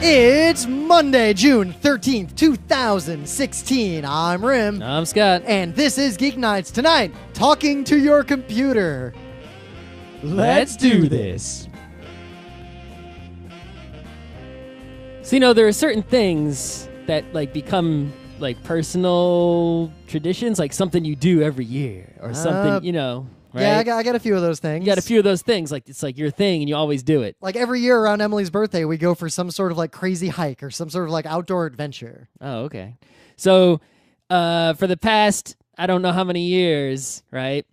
It's Monday, June 13th, 2016. I'm Rim. I'm Scott. And this is Geek Nights. Tonight, talking to your computer. Let's do this. So, there are certain things that, become, personal traditions, like something you do every year or something, right? Yeah, I got a few of those things. You got a few of those things. It's like your thing and you always do it. Like every year around Emily's birthday, we go for some sort of crazy hike or some sort of outdoor adventure. Oh, okay. So, for the past, I don't know how many years, right?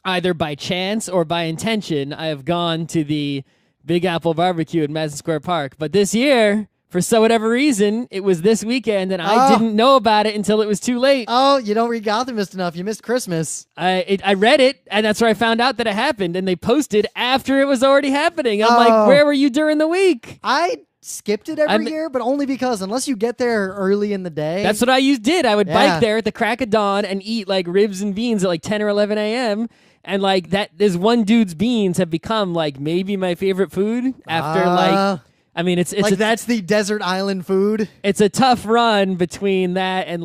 Either by chance or by intention, I have gone to the Big Apple Barbecue at Madison Square Park. But this year, for whatever reason, it was this weekend, and I didn't know about it until it was too late. Oh, you don't read Gothamist enough. You missed Christmas. I read it, and that's where I found out that it happened, and they posted after it was already happening. I'm like, where were you during the week? I skipped it every year, but only because unless you get there early in the day. That's what I did. I would bike there at the crack of dawn and eat ribs and beans at 10 or 11 a.m., and this one dude's beans have become maybe my favorite food after it's that's the desert island food. It's a tough run between that and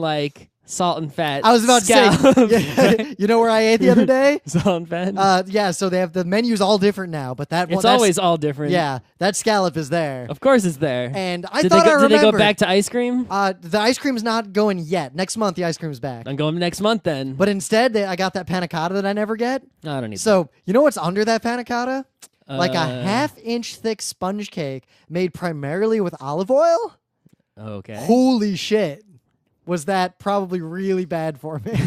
salt and fat. I was about to say, you know where I ate the other day? Salt and fat. Yeah. So they have the menus all different now, but it's always all different. Yeah, that scallop is there. Of course, it's there. And I did thought I remembered. Did they go back to ice cream? The ice cream's not going yet. Next month, the ice cream's back. I'm going next month then. But instead, I got that panna cotta that I never get. No, I don't need. So you know what's under that panna cotta? A half-inch thick sponge cake made primarily with olive oil. Okay. Holy shit. Was that probably really bad for me?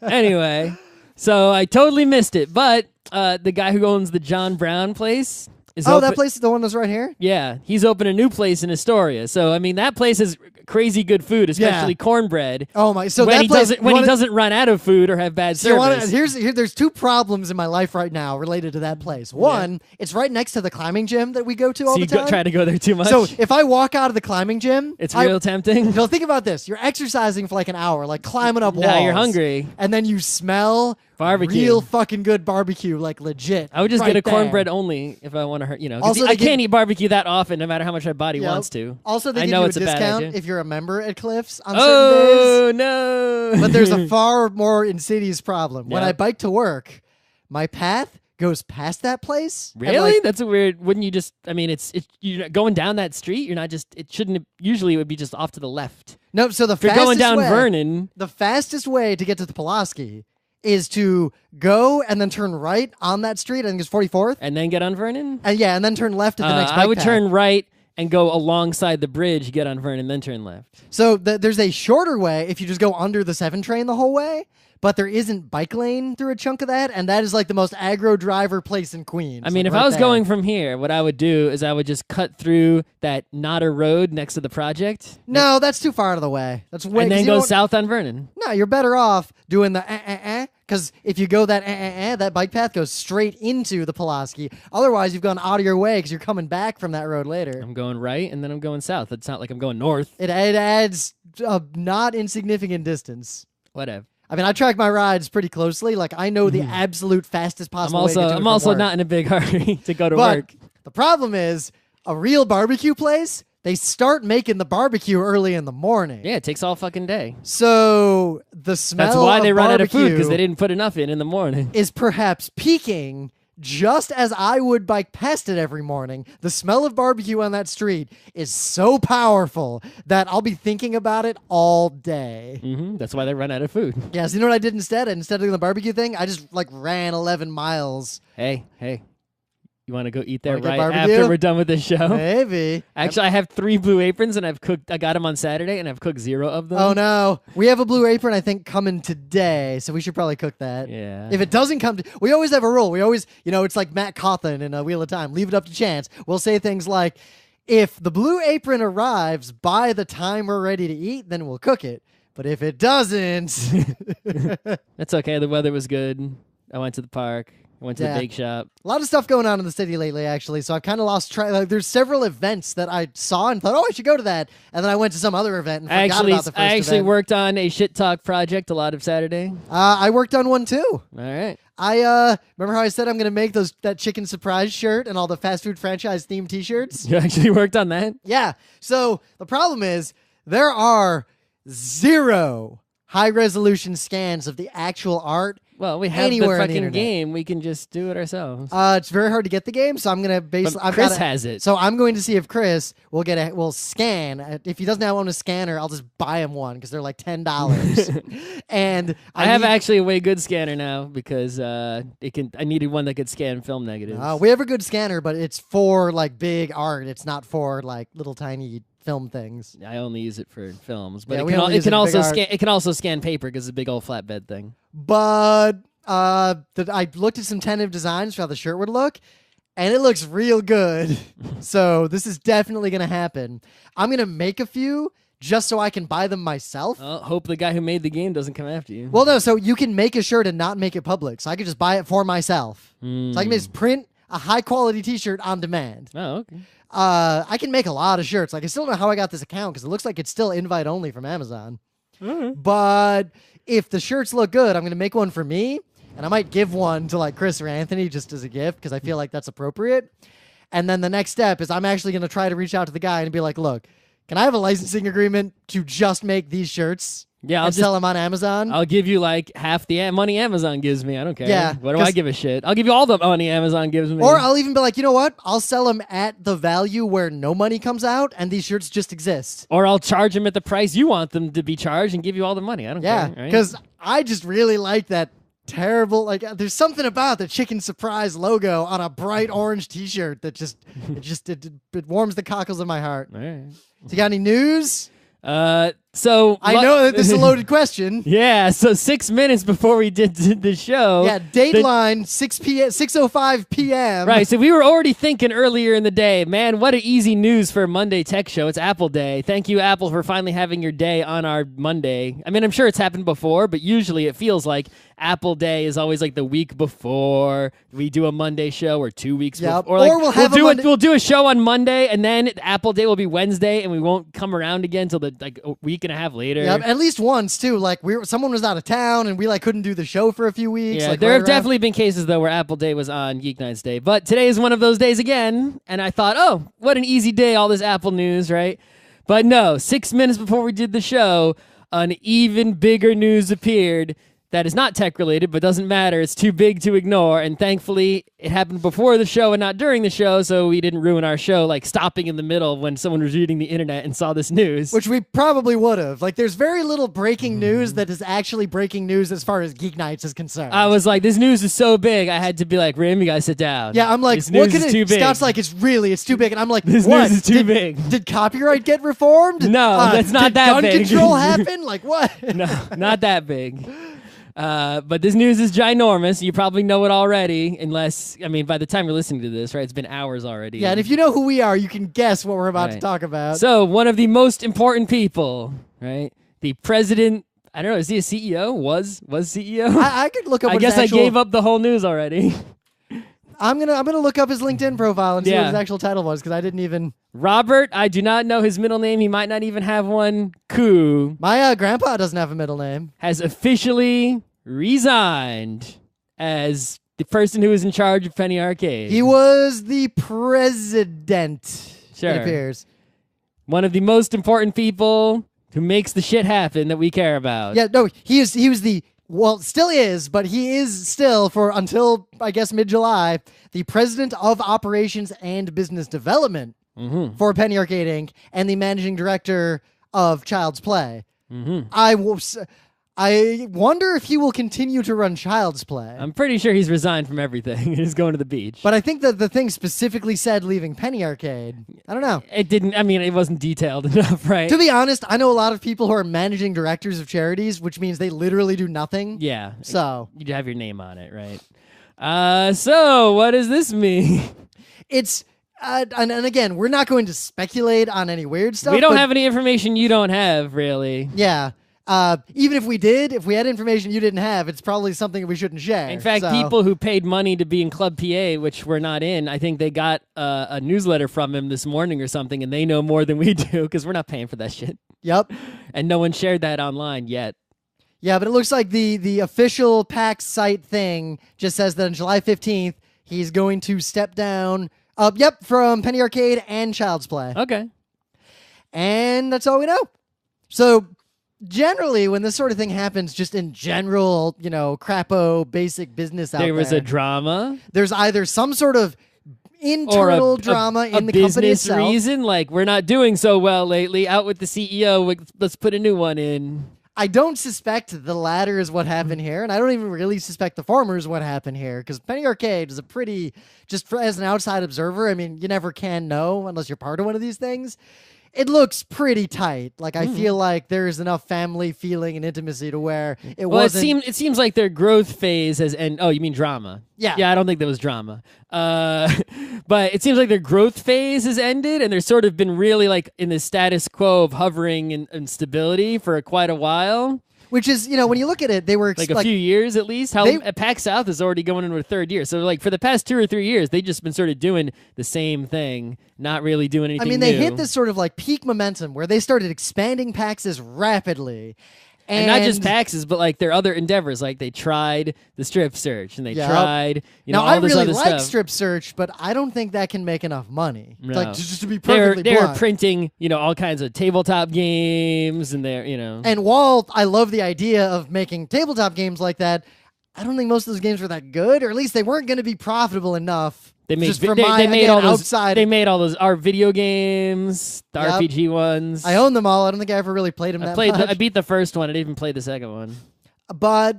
Anyway, so I totally missed it. But the guy who owns the John Brown place is that place is the one that's right here? Yeah. He's opened a new place in Astoria. So, that place is crazy good food, especially cornbread. Oh, my. So when he doesn't run out of food or have bad service. There's two problems in my life right now related to that place. One, it's right next to the climbing gym that we go to all the time. So you try to go there too much? So if I walk out of the climbing gym... It's real tempting? Think about this. You're exercising for an hour, climbing up walls. Now you're hungry. And then you smell... barbecue. Real fucking good barbecue, legit. I would just get a cornbread only if I want to hurt, Also, I can't eat barbecue that often, no matter how much my body wants to. Also, they I give know you a it's a bad discount idea. if you're a member at Cliff's on certain days. Oh, no. But there's a far more insidious problem. When I bike to work, my path goes past that place. Really? That's a weird... Wouldn't you just... you're going down that street, you're not just... It shouldn't... Usually it would be just off to the left. No, so if you're going down Vernon... The fastest way to get to the Pulaski is to go and then turn right on that street. I think it's 44th. And then get on Vernon? And then turn left at the next bike I would path. turn right and go alongside the bridge, get on Vernon, then turn left. So there's a shorter way if you just go under the 7 train the whole way, but there isn't bike lane through a chunk of that, and that is the most aggro driver place in Queens. If I was going from here, what I would do is I would just cut through that Nodder Road next to the project. No, that's too far out of the way. That's way. And then go south on Vernon. No, you're better off doing the because if you go that that bike path goes straight into the Pulaski. Otherwise, you've gone out of your way because you're coming back from that road later. I'm going right, and then I'm going south. It's not like I'm going north. It adds a not insignificant distance. Whatever. I track my rides pretty closely. I know the absolute fastest possible way to get to I'm also not in a big hurry to go to work. The problem is, a real barbecue place, they start making the barbecue early in the morning. Yeah, it takes all fucking day. So the smell That's why they run out of food, because they didn't put enough in the morning. Is perhaps peaking just as I would bike past it every morning. The smell of barbecue on that street is so powerful that I'll be thinking about it all day. That's why they run out of food. Yeah, so you know what I did instead? Instead of doing the barbecue thing, I just ran 11 miles. Hey. You want to go eat there Wanna right get barbecue? after we're done with this show? Maybe. Actually, I have 3 Blue Aprons, and I got them on Saturday, and I've cooked 0 of them. Oh, no. We have a Blue Apron, I think, coming today, so we should probably cook that. Yeah. If it doesn't come... we always have a rule. We always... it's like Matt Cawthon in Wheel of Time. Leave it up to chance. We'll say things like, if the Blue Apron arrives by the time we're ready to eat, then we'll cook it. But if it doesn't... That's okay. The weather was good. I went to the park. I went to the bake shop. A lot of stuff going on in the city lately, actually, so I've kind of lost track. There's several events that I saw and thought, I should go to that. And then I went to some other event and forgot about the first I actually event. worked on a shit talk project a lot of Saturday. I worked on one, too. All right. I remember how I said I'm gonna make that chicken surprise shirt and all the fast food franchise themed T-shirts. You actually worked on that? Yeah. So the problem is there are 0 high resolution scans of the actual art. Well, we have anywhere the on the fucking internet. game. We can just do it ourselves. It's very hard to get the game, so I'm gonna basically. Chris has it. So I'm going to see if Chris will scan. If he doesn't own a scanner, I'll just buy him one because they're like $10. And I have actually a way good scanner now because I needed one that could scan film negatives. We have a good scanner, but it's for like big art. It's not for like little tiny film things. I only use it for films, but Yeah, it can also scan paper because it's a big old flatbed thing. But I looked at some tentative designs for how the shirt would look, and it looks real good. So this is definitely going to happen. I'm going to make a few just so I can buy them myself. Hope the guy who made the game doesn't come after you. Well, no, so you can make a shirt and not make it public. So I could just buy it for myself. So I can just print a high-quality T-shirt on demand. Oh, okay. I can make a lot of shirts. Like, I still don't know how I got this account because it looks like it's still invite-only from Amazon. But if the shirts look good, I'm going to make one for me, and I might give one to, like, Chris or Anthony just as a gift because I feel like that's appropriate. And then the next step is I'm actually going to try to reach out to the guy and be like, look, can I have a licensing agreement to just make these shirts? Yeah, and sell them on Amazon. I'll give you like half the money Amazon gives me. I don't care. Yeah, what do I give a shit? I'll give you all the money Amazon gives me. Or I'll even be like, you know what? I'll sell them at the value where no money comes out, and these shirts just exist. Or I'll charge them at the price you want them to be charged and give you all the money. I don't care. Yeah, because I just really like that terrible. Like, there's something about the chicken surprise logo on a bright orange T-shirt that it warms the cockles of my heart. All right. So you got any news? So I know that this is a loaded question. Yeah, so 6 minutes before we did the show. Yeah, Dateline, 6:05 p.m. Right, so we were already thinking earlier in the day, man, what an easy news for a Monday tech show. It's Apple Day. Thank you, Apple, for finally having your day on our Monday. I mean, I'm sure it's happened before, but usually it feels like Apple Day is always like the week before we do a Monday show or 2 weeks before. Or like, we'll do a show on Monday, and then Apple Day will be Wednesday, and we won't come around again until like a week and a half later. Yeah, at least once too. Like someone was out of town and we like couldn't do the show for a few weeks. Yeah, like, there have definitely been cases though where Apple Day was on GeekNights Day, but today is one of those days again. And I thought, oh, what an easy day, all this Apple news, right? But no, 6 minutes before we did the show, an even bigger news appeared. That is not tech related, but doesn't matter. It's too big to ignore. And thankfully, it happened before the show and not during the show, so we didn't ruin our show, like stopping in the middle when someone was reading the internet and saw this news. Which we probably would have. Like, there's very little breaking news that is actually breaking news as far as GeekNights is concerned. I was like, this news is so big, I had to be like, Rim, you gotta sit down. Yeah, I'm like, this news is too big. Scott's like, it's too big. And I'm like, this what? News is too big. Did copyright get reformed? No, that's not that big. Did gun control happen? Like, what? No, not that big. But this news is ginormous. You probably know it already, unless, I mean, by the time you're listening to this, right, it's been hours already. Yeah, and if you know who we are, you can guess what we're about to talk about. So, one of the most important people, right, the president, I don't know, is he a CEO? Was CEO? I could look up I guess I gave up the whole news already. I'm gonna look up his LinkedIn profile and see what his actual title was, because I didn't even... Robert, I do not know his middle name. He might not even have one. Koo. My grandpa doesn't have a middle name. Has officially resigned as the person who was in charge of Penny Arcade. He was the president, sure. It appears. One of the most important people who makes the shit happen that we care about. Yeah, no, he was the... Well, still is, but he is still, for until, I guess, mid-July, the president of operations and business development for Penny Arcade Inc. and the managing director of Child's Play. I wonder if he will continue to run Child's Play. I'm pretty sure he's resigned from everything. He's going to the beach. But I think that the thing specifically said leaving Penny Arcade. I don't know. It didn't, I mean, it wasn't detailed enough, right? To be honest, I know a lot of people who are managing directors of charities, which means they literally do nothing. Yeah. So. You'd have your name on it, right? So, what does this mean? It's... and again, we're not going to speculate on any weird stuff. We don't have any information you don't have, really. Yeah. Even if we had information you didn't have, it's probably something we shouldn't share. In fact, people who paid money to be in Club PA, which we're not in, I think they got a newsletter from him this morning or something, and they know more than we do because we're not paying for that shit. Yep. And no one shared that online yet. Yeah, but it looks like the official PAX site thing just says that on July 15th, he's going to step down, from Penny Arcade and Child's Play. Okay. And that's all we know. So generally, when this sort of thing happens, just in general, crapo basic business out there. There was a drama. There's either some sort of internal drama in the company business itself. reason, like we're not doing so well lately. Out with the CEO. Let's put a new one in. I don't suspect the latter is what happened here, and I don't even really suspect the former is what happened here, because Penny Arcade is a pretty, as an outside observer, I mean, you never can know unless you're part of one of these things. It looks pretty tight. Like, I feel like there's enough family feeling and intimacy to where it wasn't... It seems like their growth phase has... Oh, you mean drama? Yeah. Yeah, I don't think there was drama. But it seems like their growth phase has ended, and they're sort of been really, like, in the status quo of hovering and stability for quite a while. Which is, when you look at it, they were... Like a few years, at least. PAX South is already going into a third year. So, like, for the past 2 or 3 years, they've just been sort of doing the same thing, not really doing anything they new. hit this sort of, like, peak momentum where they started expanding PAXs rapidly. And not just PAXs, but, like, their other endeavors. Like, they tried the strip search, and they tried, all this other stuff. Now, I really like strip search, but I don't think that can make enough money. No. Like, just to be perfectly They were blunt. printing, all kinds of tabletop games, and they're, And while I love the idea of making tabletop games like that, I don't think most of those games were that good, or at least they weren't going to be profitable enough. They made outside. They made all those art video games, the RPG ones. I own them all. I don't think I ever really played them that much. I beat the first one. I didn't even play the second one. But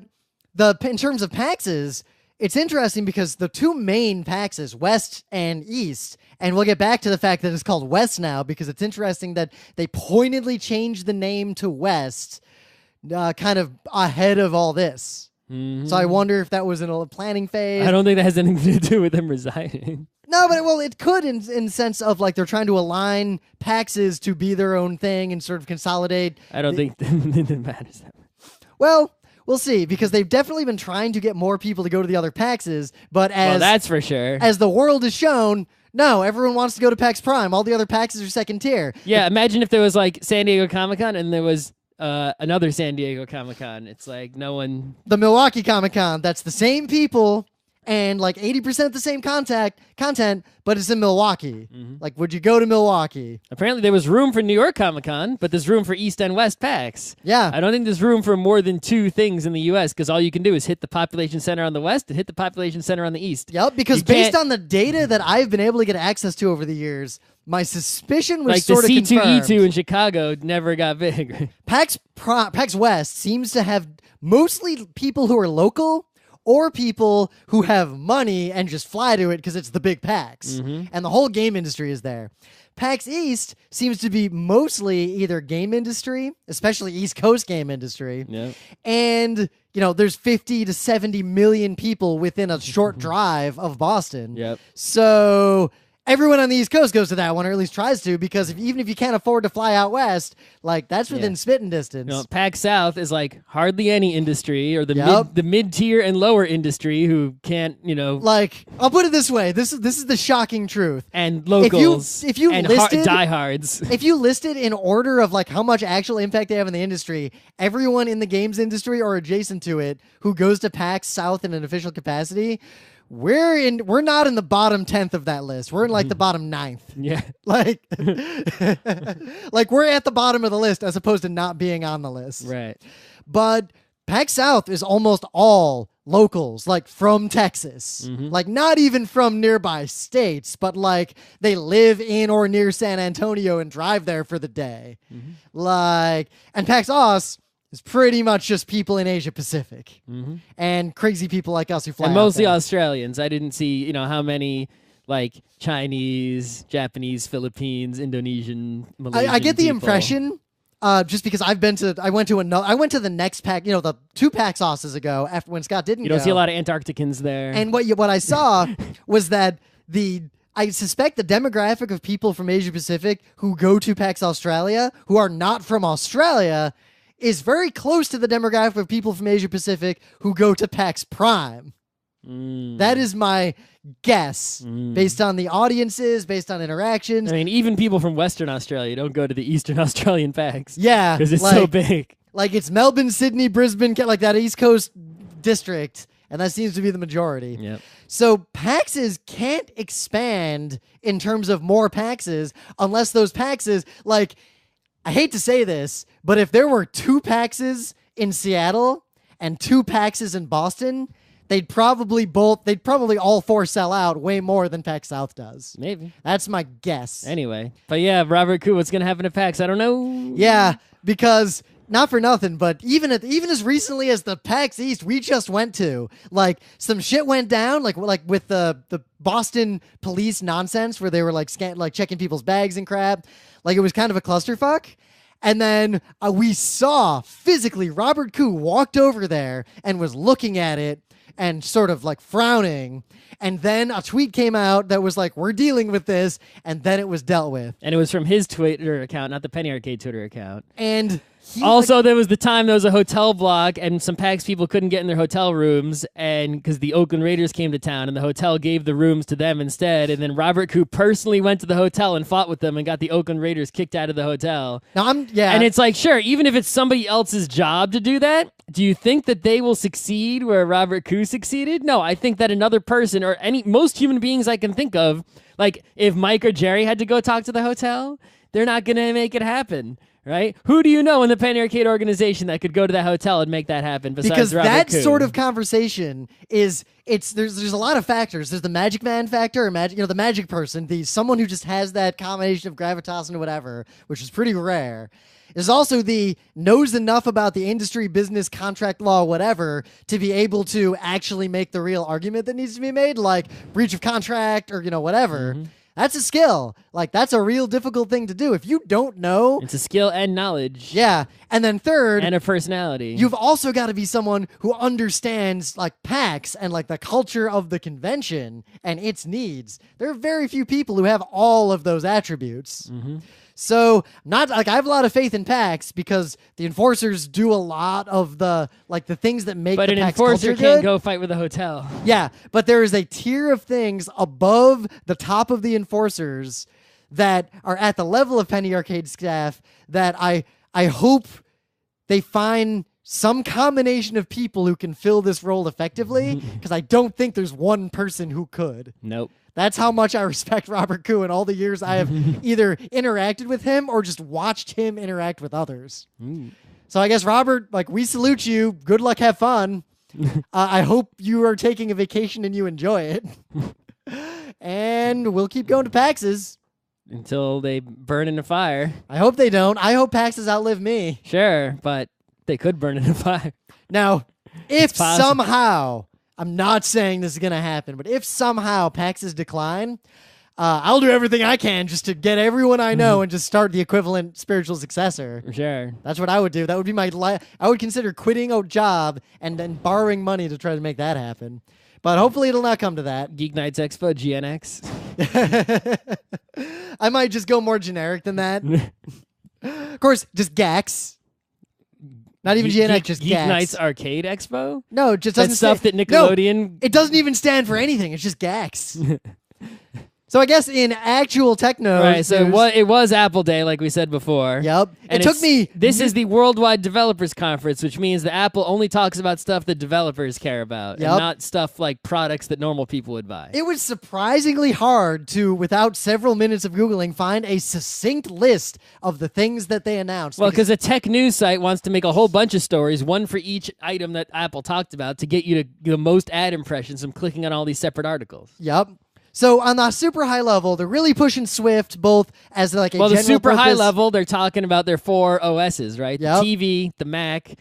in terms of PAXs, it's interesting because the two main PAXs, West and East, and we'll get back to the fact that it's called West now because it's interesting that they pointedly changed the name to West kind of ahead of all this. Mm-hmm. So I wonder if that was in a planning phase. I don't think that has anything to do with them resigning. No, but it could in the sense of like they're trying to align PAXs to be their own thing and sort of consolidate. I don't think it matters that much. Well, we'll see, because they've definitely been trying to get more people to go to the other PAXs, but that's for sure. As the world has shown, no, everyone wants to go to PAX Prime. All the other PAXs are second tier. Yeah, imagine if there was like San Diego Comic-Con and there was another San Diego Comic-Con. It's like no one... The Milwaukee Comic-Con, that's the same people and like 80% the same content, but it's in Milwaukee. Mm-hmm. Like, would you go to Milwaukee? Apparently there was room for New York Comic-Con, but there's room for East and West PAX. Yeah. I don't think there's room for more than 2 things in the U.S. because all you can do is hit the population center on the West and hit the population center on the East. Yep, because based on the data that I've been able to get access to over the years, my suspicion was like sort of confirmed. C2E2 in Chicago never got big. PAX West seems to have mostly people who are local or people who have money and just fly to it because it's the big PAX. Mm-hmm. And the whole game industry is there. PAX East seems to be mostly either game industry, especially East Coast game industry, Yep. and there's 50 to 70 million people within a short drive of Boston. Yep. So everyone on the East Coast goes to that one, or at least tries to, because even if you can't afford to fly out west, like that's within spitting distance. PAX South is like hardly any industry, or the mid-tier and lower industry who can't, Like, I'll put it this way: this is the shocking truth. And locals, if you and listed diehards, if you listed in order of like how much actual impact they have in the industry, everyone in the games industry or adjacent to it who goes to PAX South in an official capacity. We're not in the bottom 10th of that list. We're in like the bottom 9th. Yeah. Like, like we're at the bottom of the list as opposed to not being on the list. Right. But PAX South is almost all locals, like from Texas. Mm-hmm. Like not even from nearby states, but like they live in or near San Antonio and drive there for the day. Mm-hmm. Like, and PAX Aus is pretty much just people in Asia Pacific and crazy people like us who fly and mostly out there. Australians. I didn't see, how many like Chinese, Japanese, Philippines, Indonesian, Malaysian I get the people. impression, just because I went to the next pack, the 2 PAX Auses ago after when Scott didn't. You don't see a lot of Antarcticans there. And what I saw was that I suspect the demographic of people from Asia Pacific who go to PAX Australia who are not from Australia is very close to the demographic of people from Asia Pacific who go to PAX Prime. That is my guess, based on the audiences, based on interactions. I mean, even people from Western Australia don't go to the Eastern Australian PAX. Yeah. Because it's so big. Like it's Melbourne, Sydney, Brisbane, like that East Coast district, and that seems to be the majority. Yep. So PAXs can't expand in terms of more PAXs unless those PAXs, like, I hate to say this, but if there were 2 PAXs in Seattle and 2 PAXs in Boston, they'd probably all 4 sell out way more than PAX South does. Maybe. That's my guess. Anyway. But yeah, Robert Koo, what's going to happen to PAX? I don't know. Yeah, because not for nothing, but even as recently as the PAX East we just went to, like some shit went down, like with the Boston police nonsense where they were like checking people's bags and crap. Like it was kind of a clusterfuck. And then we saw physically Robert Koo walked over there and was looking at it and sort of like frowning. And then a tweet came out that was like, we're dealing with this. And then it was dealt with. And it was from his Twitter account, not the Penny Arcade Twitter account. And also, there was the time there was a hotel block and some PAX people couldn't get in their hotel rooms and because the Oakland Raiders came to town and the hotel gave the rooms to them instead. And then Robert Koo personally went to the hotel and fought with them and got the Oakland Raiders kicked out of the hotel. And it's like, sure, even if it's somebody else's job to do that, do you think that they will succeed where Robert Koo succeeded? No, I think that another person or most human beings I can think of, like if Mike or Jerry had to go talk to the hotel, they're not going to make it happen. Right? Who do you know in the Penny Arcade organization that could go to that hotel and make that happen besides because Robert that Koo? Sort of conversation is there's a lot of factors. There's the Magic Man factor, or the magic person, someone who just has that combination of gravitas and whatever, which is pretty rare. There's also the knows enough about the industry, business, contract law, whatever, to be able to actually make the real argument that needs to be made, like breach of contract or whatever. Mm-hmm. That's a skill. Like, that's a real difficult thing to do. If you don't know... It's a skill and knowledge. Yeah. And then third... And a personality. You've also got to be someone who understands, like, PAX and, like, the culture of the convention and its needs. There are very few people who have all of those attributes. Mm-hmm. So, I have a lot of faith in PAX because the enforcers do a lot of the things that make the PAX culture good. But an enforcer can't go fight with a hotel. Yeah, but there is a tier of things above the top of the enforcers that are at the level of Penny Arcade staff that I hope they find some combination of people who can fill this role effectively, because I don't think there's one person who could. Nope. That's how much I respect Robert Koo in all the years I have either interacted with him or just watched him interact with others. So I guess, Robert, we salute you. Good luck, have fun. I hope you are taking a vacation and you enjoy it. And we'll keep going to PAXs. Until they burn in a fire. I hope they don't. I hope PAXs outlive me. Sure, but they could burn in a fire. Now, if somehow... I'm not saying this is going to happen, but if somehow PAXs decline, I'll do everything I can just to get everyone I know and just start the equivalent spiritual successor. Sure. That's what I would do. That would be my life. I would consider quitting a job and then borrowing money to try to make that happen. But hopefully it'll not come to that. GeekNights Expo, GNX. I might just go more generic than that. Of course, just GAX. Not even GNX, just GeekNights Arcade Expo? No, it just doesn't stuff that Nickelodeon... No, it doesn't even stand for anything. It's just GAX. So I guess in actual techno... Right, so it was Apple Day, like we said before. Yep. And it took me... This is the Worldwide Developers Conference, which means that Apple only talks about stuff that developers care about, and not stuff like products that normal people would buy. It was surprisingly hard to, without several minutes of Googling, find a succinct list of the things that they announced. Well, because a tech news site wants to make a whole bunch of stories, one for each item that Apple talked about, to get you to the most ad impressions from clicking on all these separate articles. Yep. So on the super high level, they're really pushing Swift both as like a general the super purpose. High level, they're talking about their 4 OSs, right? Yep. The TV, the Mac,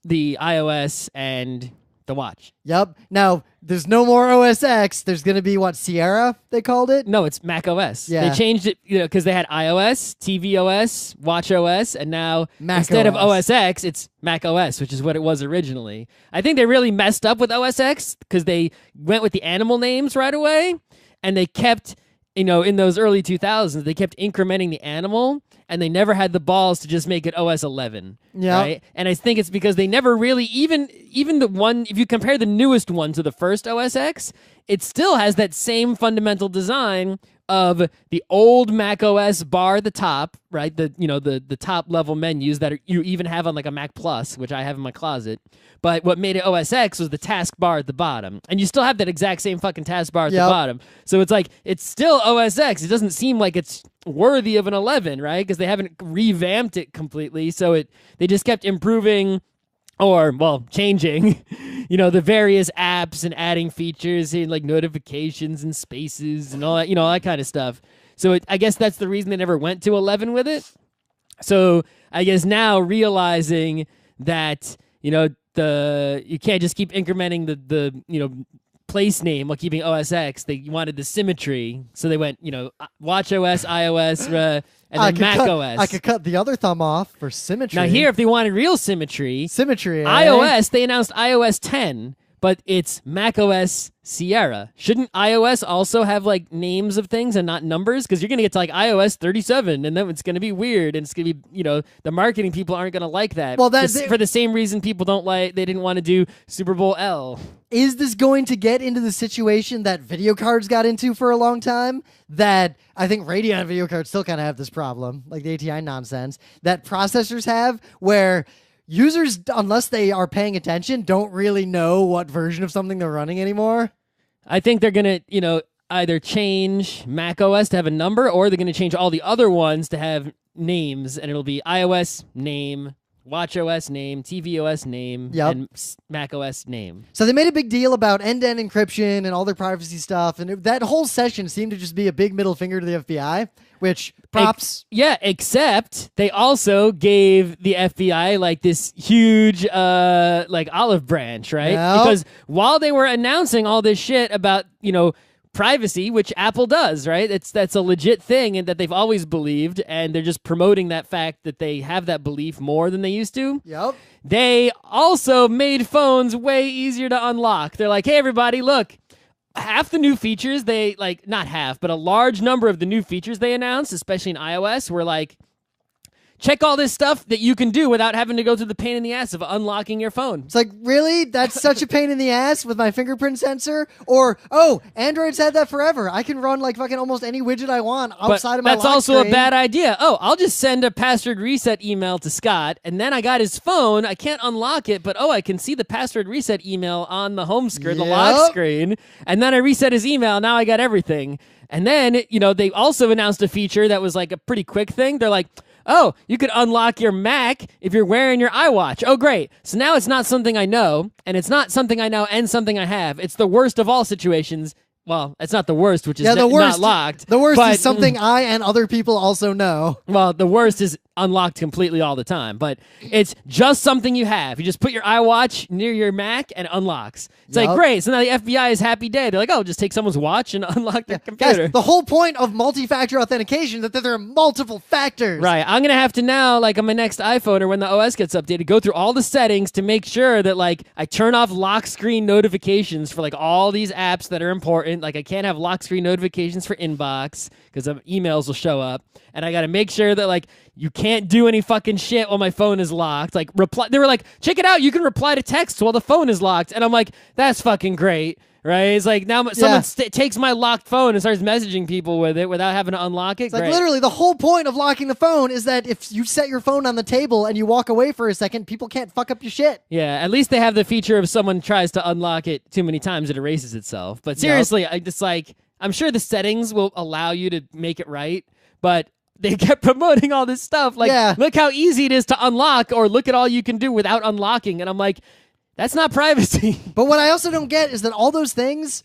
the iOS, and the watch. Yep. Now, there's no more OS X. There's going to be, Sierra, they called it? No, it's Mac OS. Yeah. They changed it because they had iOS, TV OS, Watch OS, and now Mac instead OS. of OS X, it's Mac OS, which is what it was originally. I think they really messed up with OS X because they went with the animal names right away, and they kept, in those early 2000s, they kept incrementing the animal, and they never had the balls to just make it OS 11. Yeah. Right? And I think it's because they never really, even the one, if you compare the newest one to the first OS X, it still has that same fundamental design of the old Mac OS bar at the top, right? The top level menus that you even have on like a Mac Plus, which I have in my closet. But what made it OS X was the taskbar at the bottom. And you still have that exact same fucking taskbar at the bottom. So it's like, it's still OS X. It doesn't seem like it's worthy of an 11, right? Because they haven't revamped it completely. So they just kept improving or, well, changing, the various apps and adding features and like notifications and spaces and all that, all that kind of stuff. So I guess that's the reason they never went to 11 with it. So I guess now realizing that, you can't just keep incrementing the place name while keeping OS X. They wanted the symmetry, so they went watch OS, iOS, and then Mac OS. I could cut the other thumb off for symmetry. Now here, if they wanted real symmetry, iOS, they announced iOS 10, but it's Mac OS Sierra. Shouldn't iOS also have like names of things and not numbers? Because you're gonna get to like iOS 37, and then it's gonna be weird, and it's gonna be the marketing people aren't gonna like that. Well, that's for the same reason people they didn't want to do Super Bowl L. Is this going to get into the situation that video cards got into for a long time? That I think Radeon video cards still kind of have this problem, like the ATI nonsense that processors have, where users, unless they are paying attention, don't really know what version of something they're running anymore. I think they're going to, either change Mac OS to have a number, or they're going to change all the other ones to have names, and it'll be iOS name, watchOS name, tvOS name, and macOS name. So they made a big deal about end-to-end encryption and all their privacy stuff, and that whole session seemed to just be a big middle finger to the FBI, which props. Except they also gave the FBI like this huge like olive branch, right? Yep. Because while they were announcing all this shit about, privacy, which Apple does, right? That's a legit thing and that they've always believed, and they're just promoting that fact that they have that belief more than they used to. Yep. They also made phones way easier to unlock. They're like, hey, everybody, look, half the new features not half, but a large number of the new features they announced, especially in iOS, were like, check all this stuff that you can do without having to go through the pain in the ass of unlocking your phone. It's like, really? That's such a pain in the ass with my fingerprint sensor? Or, oh, Android's had that forever. I can run like fucking almost any widget I want outside of my lock That's also screen. a bad idea. Oh, I'll just send a password reset email to Scott, and then I got his phone. I can't unlock it, but I can see the password reset email on the home screen, the lock screen, and then I reset his email. Now I got everything. And then, they also announced a feature that was like a pretty quick thing. They're like, oh, you could unlock your Mac if you're wearing your iWatch. Oh, great. So now it's not something I know, and it's not something I know and something I have. It's the worst of all situations. Well, it's not the worst, which is not locked. The worst is something I and other people also know. Well, the worst is unlocked completely all the time, but it's just something you have. You just put your iWatch near your Mac and it unlocks. It's like, great. So now the FBI is happy day. They're like, oh, just take someone's watch and unlock their computer. Guys, the whole point of multi-factor authentication is that there are multiple factors. Right. I'm going to have to now, like on my next iPhone or when the OS gets updated, go through all the settings to make sure that like I turn off lock screen notifications for like all these apps that are important. Like I can't have lock screen notifications for inbox because emails will show up. And I got to make sure that like you can't do any fucking shit while my phone is locked. Like they were like, check it out, you can reply to texts while the phone is locked. And I'm like, that's fucking great, right? It's like now someone takes my locked phone and starts messaging people with it without having to unlock it. It's like literally the whole point of locking the phone is that if you set your phone on the table and you walk away for a second, people can't fuck up your shit. Yeah, at least they have the feature of someone tries to unlock it too many times, it erases itself. But seriously, I'm sure the settings will allow you to make it right, but they kept promoting all this stuff. Like, look how easy it is to unlock, or look at all you can do without unlocking. And I'm like, that's not privacy. But what I also don't get is that all those things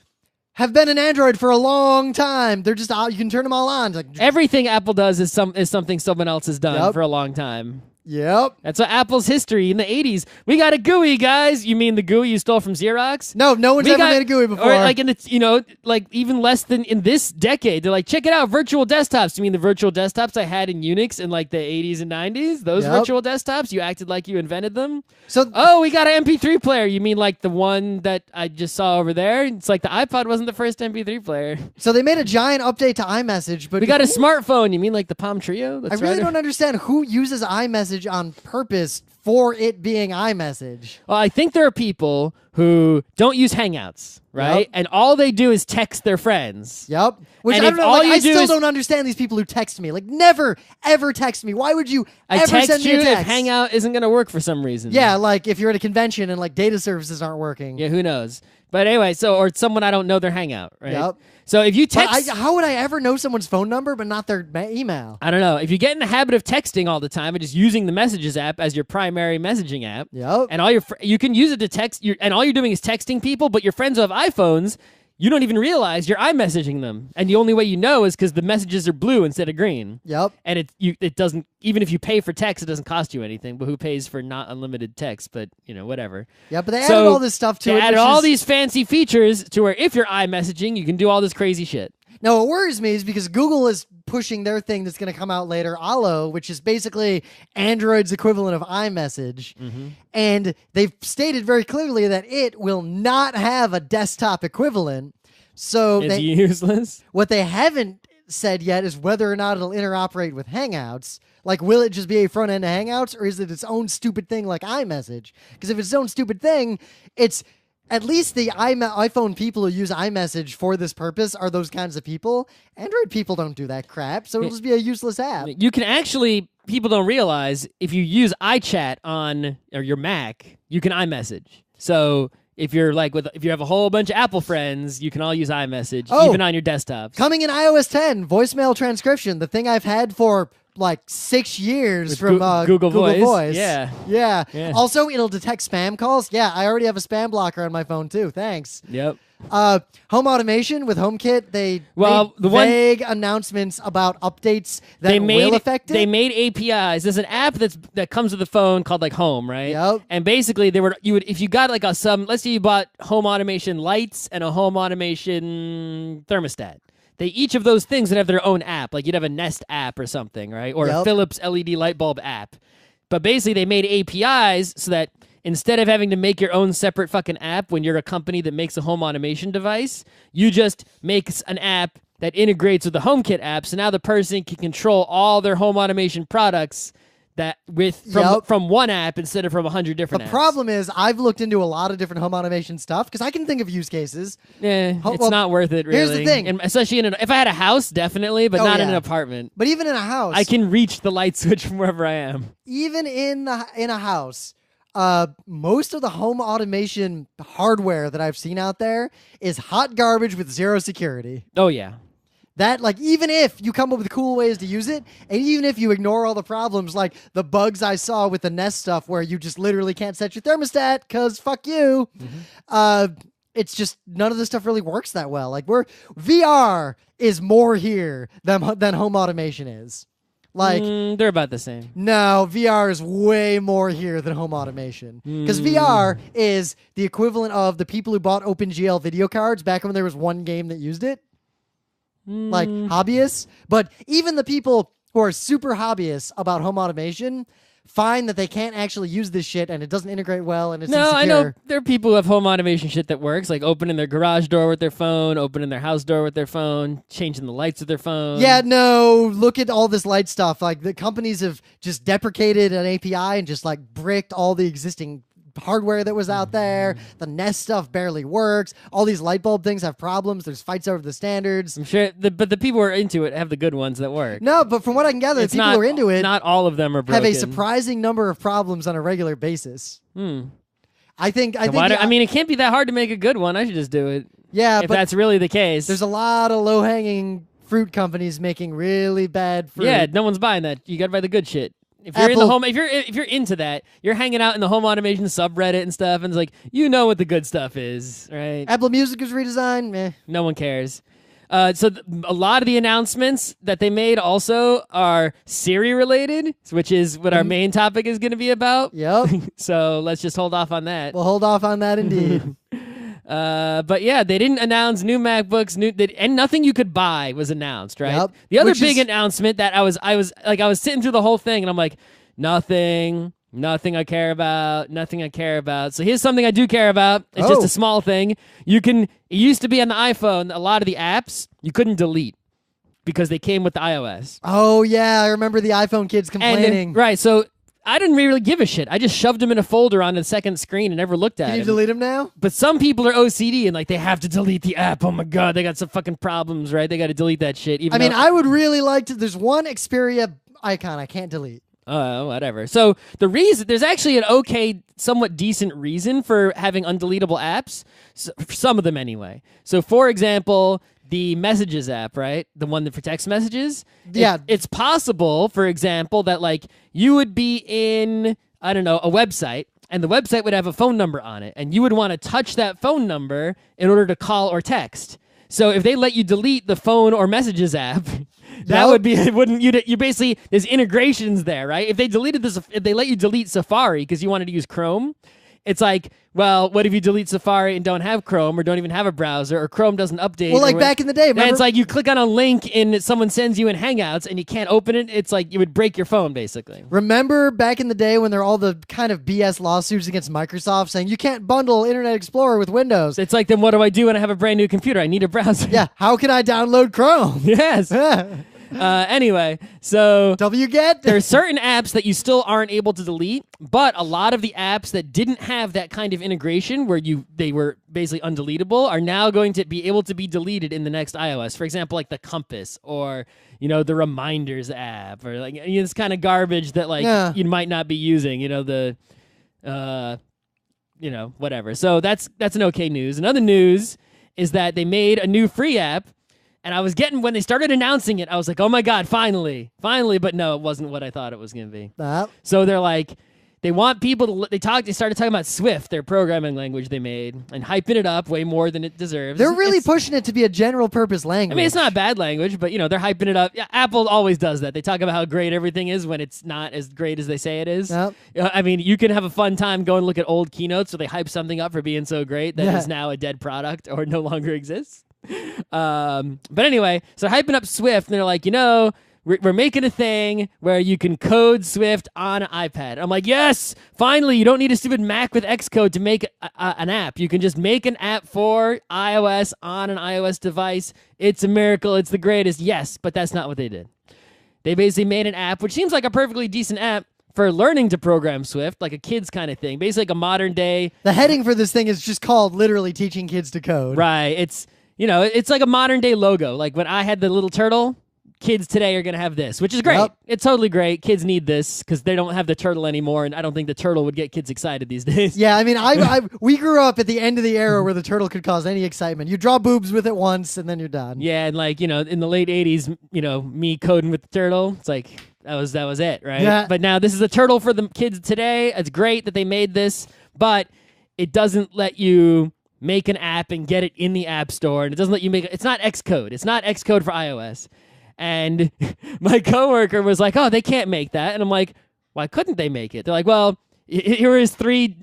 have been in Android for a long time. They're just you can turn them all on. Like, everything Apple does is something someone else has done for a long time. Yep. That's what Apple's history in the 80s. We got a GUI, guys. You mean the GUI you stole from Xerox? No one's ever made a GUI before. Or like in the, like even less than in this decade. They're like, check it out, virtual desktops. You mean the virtual desktops I had in Unix in like the 80s and 90s? Those virtual desktops? You acted like you invented them? We got an MP3 player. You mean like the one that I just saw over there? It's like the iPod wasn't the first MP3 player. So they made a giant update to iMessage, but we got a smartphone. You mean like the Palm Trio? I really don't understand who uses iMessage on purpose for it being iMessage. Well, I think there are people who don't use Hangouts, right? Yep. And all they do is text their friends. Yep. Which And I if don't know. all Like, you I do still is- don't understand these people who text me. Like, never, ever text me. Why would you I ever text send me you a if text? Hangout isn't going to work for some reason. Yeah, like if you're at a convention and like data services aren't working. Yeah, who knows? But anyway, or someone I don't know their Hangout, right? Yep. So if you But text... how would I ever know someone's phone number but not their email? I don't know. If you get in the habit of texting all the time and just using the Messages app as your primary messaging app, Yep. and you can use it to text, and all you're doing is texting people, but your friends who have iPhones, you don't even realize you're iMessaging them, and the only way you know is because the messages are blue instead of green. Yep. And it doesn't, even if you pay for text, it doesn't cost you anything. But who pays for not unlimited text? But whatever. Yeah, but they added So, all this stuff to They it. added which all is- these fancy features to where if you're iMessaging, you can do all this crazy shit. Now, what worries me is because Google is pushing their thing that's going to come out later, Allo, which is basically Android's equivalent of iMessage. And they've stated very clearly that it will not have a desktop equivalent. So It's useless. what they haven't said yet is whether or not it'll interoperate with Hangouts. Like, will it just be a front end of Hangouts, or is it its own stupid thing like iMessage? Because if it's its own stupid thing, it's at least the iPhone people who use iMessage for this purpose are those kinds of people. Android people don't do that crap, so it'll just be a useless app. You can actually, people don't realize, if you use iChat on your Mac, you can iMessage. So if you're if you have a whole bunch of Apple friends, you can all use iMessage, even on your desktops. Coming in iOS 10, voicemail transcription, the thing I've had for like 6 years With from Google Voice. Voice. Yeah. Yeah. Also, it'll detect spam calls. Yeah, I already have a spam blocker on my phone too. Thanks. Yep. Home automation with HomeKit, they made vague announcements about updates that will affect it. They made APIs. There's an app that comes with the phone called like Home, right? Yep. And basically, if you got like let's say you bought home automation lights and a home automation thermostat. Each of those things would have their own app. Like you'd have a Nest app or something, right? Or a Philips LED light bulb app. But basically, they made APIs so that instead of having to make your own separate fucking app when you're a company that makes a home automation device, you just make an app that integrates with the HomeKit app. So now the person can control all their home automation products from one app instead of from 100 different apps. The problem is I've looked into a lot of different home automation stuff because I can think of use cases. It's not worth it, really. Here's the thing. And especially if I had a house, definitely, but not in an apartment. But even in a house. I can reach the light switch from wherever I am. Even in a house, most of the home automation hardware that I've seen out there is hot garbage with zero security. Oh, yeah. That, like, even if you come up with cool ways to use it, and even if you ignore all the problems, like the bugs I saw with the Nest stuff where you just literally can't set your thermostat because fuck you, it's just none of this stuff really works that well. Like, VR is more here than home automation is. Like, they're about the same. No, VR is way more here than home automation. Because VR is the equivalent of the people who bought OpenGL video cards back when there was one game that used it. Like hobbyists. But even the people who are super hobbyists about home automation find that they can't actually use this shit and it doesn't integrate well and it's insecure. I know there are people who have home automation shit that works, like opening their garage door with their phone, opening their house door with their phone, changing the lights with their phone. Yeah, no, look at all this light stuff. Like the companies have just deprecated an API and just like bricked all the existing hardware that was out there. The Nest stuff barely works. All these light bulb things have problems. There's fights over the standards. I'm sure, but the people who are into it have the good ones that work. No, but from what I can gather, the people who are into it, not all of them are broken. have a surprising number of problems on a regular basis. I think. I mean, it can't be that hard to make a good one. I should just do it. Yeah, if but that's really the case. There's a lot of low-hanging fruit companies making really bad fruit. Yeah, no one's buying that. You got to buy the good shit. If you're in the home, if you're into that, you're hanging out in the home automation subreddit and stuff, and it's like what the good stuff is, right? Apple Music is redesigned. Meh. No one cares. So a lot of the announcements that they made also are Siri related, which is what our main topic is going to be about. Yep. So let's just hold off on that. We'll hold off on that indeed. But yeah, they didn't announce new MacBooks, and nothing you could buy was announced, right? Yep. The other big announcement that I was sitting through the whole thing, and I'm like, nothing I care about. So here's something I do care about. It's just a small thing. It used to be on the iPhone, a lot of the apps you couldn't delete because they came with the iOS. Oh yeah, I remember the iPhone kids complaining. Right, so I didn't really give a shit. I just shoved them in a folder on the second screen and never looked at Can it. you delete them now? But some people are OCD and like they have to delete the app. Oh my god, they got some fucking problems, right? They got to delete that shit. I mean, I would really like to. There's one Xperia icon I can't delete. Whatever. So the reason there's actually an okay, somewhat decent reason for having undeletable apps. For some of them anyway. So for example, the Messages app, right? The one that for text messages. Yeah. It's possible, for example, that like you would be in, I don't know, a website, and the website would have a phone number on it, and you would want to touch that phone number in order to call or text. So if they let you delete the phone or Messages app, that would be, wouldn't you basically, there's integrations there, right? If they deleted this, if they let you delete Safari because you wanted to use Chrome, it's like, well, what if you delete Safari and don't have Chrome or don't even have a browser or Chrome doesn't update? Well, like back in the day, remember? And it's like you click on a link and someone sends you in Hangouts and you can't open it. It's like you would break your phone, basically. Remember back in the day when there were all the kind of BS lawsuits against Microsoft saying you can't bundle Internet Explorer with Windows? It's like, then what do I do when I have a brand new computer? I need a browser. Yeah, how can I download Chrome? Yes. Anyway, so wget? there are certain apps that you still aren't able to delete, but a lot of the apps that didn't have that kind of integration where they were basically undeletable are now going to be able to be deleted in the next iOS. For example, like the Compass or the Reminders app or like this kind of garbage that like you might not be using. Whatever. So that's an okay news. Another news is that they made a new free app. And I was when they started announcing it, I was like, oh my God, finally. But no, it wasn't what I thought it was going to be. So they're like, they want people to, they started talking about Swift, their programming language they made, and hyping it up way more than it deserves. They're really pushing it to be a general purpose language. I mean, it's not a bad language, but they're hyping it up. Yeah, Apple always does that. They talk about how great everything is when it's not as great as they say it is. Yep. I mean, you can have a fun time going look at old keynotes where they hype something up for being so great that is now a dead product or no longer exists. But anyway, so hyping up Swift, and they're like, we're making a thing where you can code Swift on an iPad. I'm like, yes, finally, you don't need a stupid Mac with Xcode to make an app. You can just make an app for iOS on an iOS device. It's a miracle. It's the greatest. Yes, but that's not what they did. They basically made an app, which seems like a perfectly decent app for learning to program Swift, like a kid's kind of thing. Basically like a modern day. The heading for this thing is just called literally teaching kids to code. Right. It's like a modern day logo. Like when I had the little turtle, kids today are going to have this, which is great. Yep. It's totally great. Kids need this because they don't have the turtle anymore, and I don't think the turtle would get kids excited these days. Yeah, I mean, we grew up at the end of the era where the turtle could cause any excitement. You draw boobs with it once, and then you're done. Yeah, and like, in the late 80s, me coding with the turtle, it's like, that was it, right? Yeah. But now this is a turtle for the kids today. It's great that they made this, but it doesn't let you make an app and get it in the App Store, and it doesn't let you it's not Xcode. It's not Xcode for iOS. And my coworker was like, oh, they can't make that. And I'm like, why couldn't they make it? They're like, well, here is three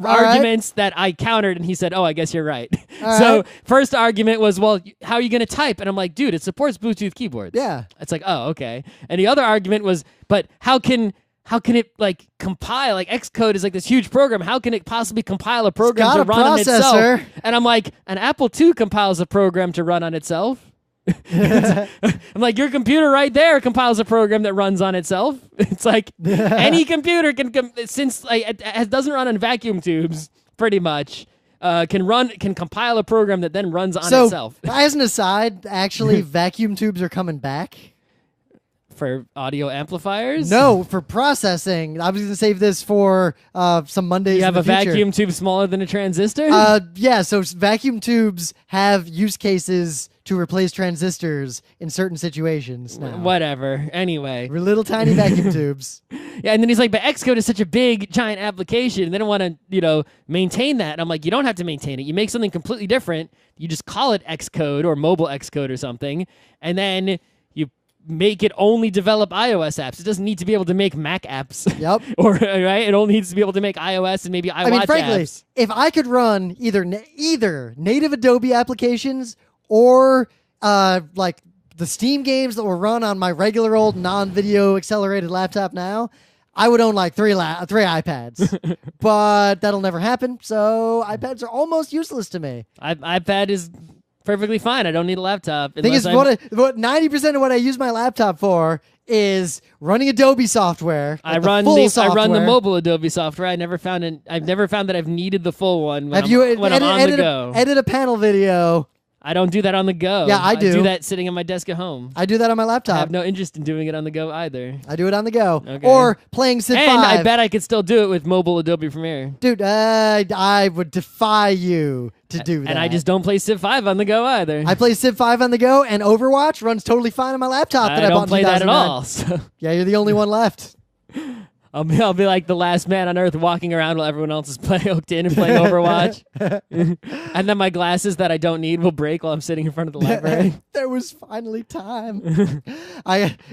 arguments that I countered, and he said, oh, I guess you're right. So first argument was, well, how are you going to type? And I'm like, dude, it supports Bluetooth keyboards. Yeah. It's like, oh, okay. And the other argument was, but how can it like compile? Like Xcode is like this huge program. How can it possibly compile a program to run on itself? And I'm like, an Apple II compiles a program to run on itself. I'm like, your computer right there compiles a program that runs on itself. It's like any computer can, since like it doesn't run on vacuum tubes, pretty much. Can compile a program that then runs on itself. As an aside, actually, vacuum tubes are coming back. For audio amplifiers? No, for processing. I was going to save this for some Mondays. You have in the a future. vacuum tube smaller than a transistor? Yeah, so vacuum tubes have use cases to replace transistors in certain situations now. Whatever. Anyway. We're little tiny vacuum tubes. Yeah, and then he's like, but Xcode is such a big, giant application. They don't want to, maintain that. And I'm like, you don't have to maintain it. You make something completely different. You just call it Xcode or mobile Xcode or something. And then you make it only develop iOS apps. It doesn't need to be able to make Mac apps. Yep. Or right, it only needs to be able to make iOS and maybe iWatch I mean, frankly, apps. if I could run either native Adobe applications or like the Steam games that will run on my regular old non-video accelerated laptop now, I would own like three iPads. But that'll never happen. So iPads are almost useless to me. iPad is perfectly fine. I don't need a laptop. Thing is, what 90% of what I use my laptop for is running Adobe software. I run the mobile Adobe software. I've never found that I've needed the full one when I'm on the go. Edit a panel video. I don't do that on the go. Yeah, I do. I do that sitting at my desk at home. I do that on my laptop. I have no interest in doing it on the go either. I do it on the go. Okay. Or playing Civ 5. And I bet I could still do it with mobile Adobe Premiere. Dude, I would defy you to do that. And I just don't play Civ 5 on the go either. I play Civ 5 on the go, and Overwatch runs totally fine on my laptop that I bought in 2009. don't play that at all. So. Yeah, you're the only one left. I'll be like the last man on earth walking around while everyone else is hooked in and playing Overwatch. And then my glasses that I don't need will break while I'm sitting in front of the library. There was finally time.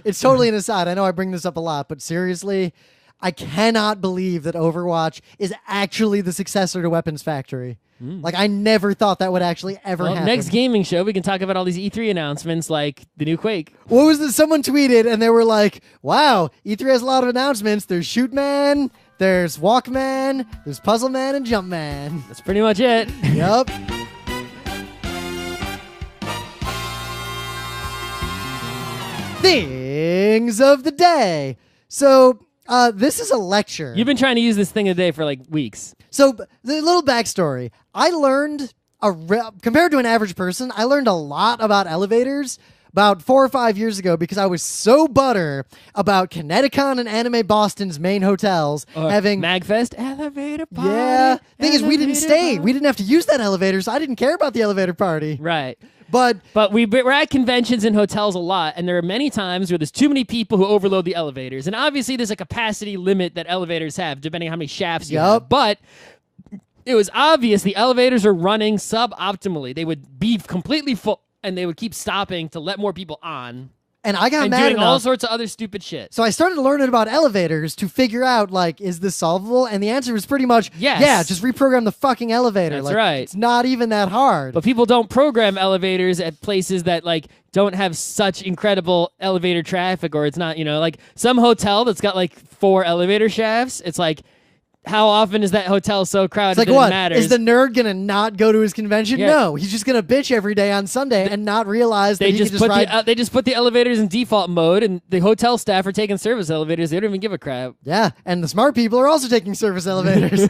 It's totally an aside. I know I bring this up a lot, but seriously, I cannot believe that Overwatch is actually the successor to Weapons Factory. Like, I never thought that would actually ever happen. Next gaming show, we can talk about all these E3 announcements like the new Quake. What was this? Someone tweeted, and they were like, wow, E3 has a lot of announcements. There's Shoot Man, there's Walk Man, there's Puzzle Man, and Jump Man. That's pretty much it. Yup. Things of the day. So, this is a lecture. You've been trying to use this thing a day for like weeks. So, the little backstory. I learned, compared to an average person, I learned a lot about elevators about 4 or 5 years ago because I was so butter about Kineticon and Anime Boston's main hotels having... MagFest? Elevator party. Yeah. Thing is, we didn't stay. We didn't have to use that elevator, so I didn't care about the elevator party. Right. But we're at conventions and hotels a lot, and there are many times where there's too many people who overload the elevators. And obviously there's a capacity limit that elevators have, depending on how many shafts you have. But it was obvious the elevators are running suboptimally. They would be completely full, and they would keep stopping to let more people on. And I got and mad doing enough. all sorts of other stupid shit. So I started learning about elevators to figure out, like, is this solvable? And the answer was pretty much, yes. Yeah, just reprogram the fucking elevator. That's like, right. It's not even that hard. But people don't program elevators at places that, like, don't have such incredible elevator traffic, or it's not, like, some hotel that's got, like, 4 elevator shafts, it's like, how often is that hotel so crowded it's like, that what? It matters? Is the nerd going to not go to his convention? Yeah. No. He's just going to bitch every day on Sunday and not realize that he can just ride... They just put the elevators in default mode, and the hotel staff are taking service elevators. They don't even give a crap. Yeah, and the smart people are also taking service elevators.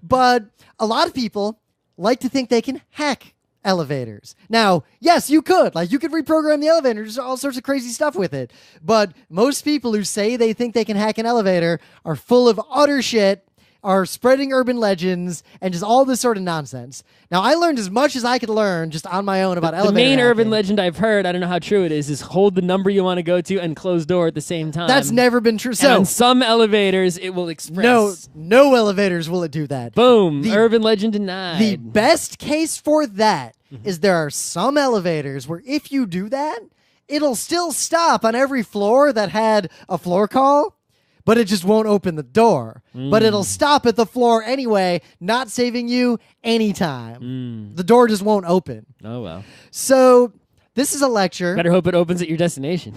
But a lot of people like to think they can hack elevators. Now, yes, you could. Like, you could reprogram the elevators, all sorts of crazy stuff with it. But most people who say they think they can hack an elevator are full of utter shit, are spreading urban legends, and just all this sort of nonsense. Now, I learned as much as I could learn just on my own about elevator The main hacking. urban legend I've heard, I don't know how true it is hold the number you want to go to and close door at the same time. That's never been true. So, and on some elevators, it will express. No elevators will it do that. Boom. Urban legend denied. The best case for that is there are some elevators where if you do that, it'll still stop on every floor that had a floor call, but it just won't open the door. But it'll stop at the floor anyway, not saving you any time. The door just won't open. Oh, well. So this is a lecture. Better hope it opens at your destination.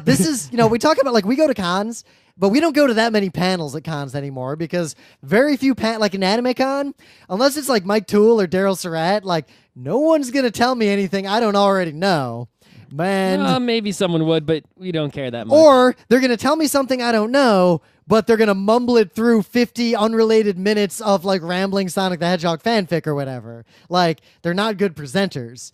This is, we talk about, like, we go to cons, but we don't go to that many panels at cons anymore because very few, like an anime con, unless it's like Mike Toole or Daryl Surratt, like, no one's going to tell me anything I don't already know. Man. Maybe someone would, but we don't care that much. Or they're going to tell me something I don't know, but they're going to mumble it through 50 unrelated minutes of, like, rambling Sonic the Hedgehog fanfic or whatever. Like, they're not good presenters.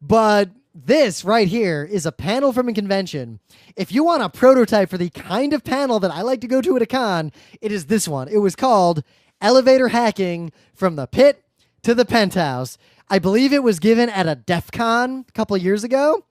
But this right here is a panel from a convention. If you want a prototype for the kind of panel that I like to go to at a con, it is this one. It was called Elevator Hacking from the Pit to the Penthouse. I believe it was given at a DEF CON a couple of years ago.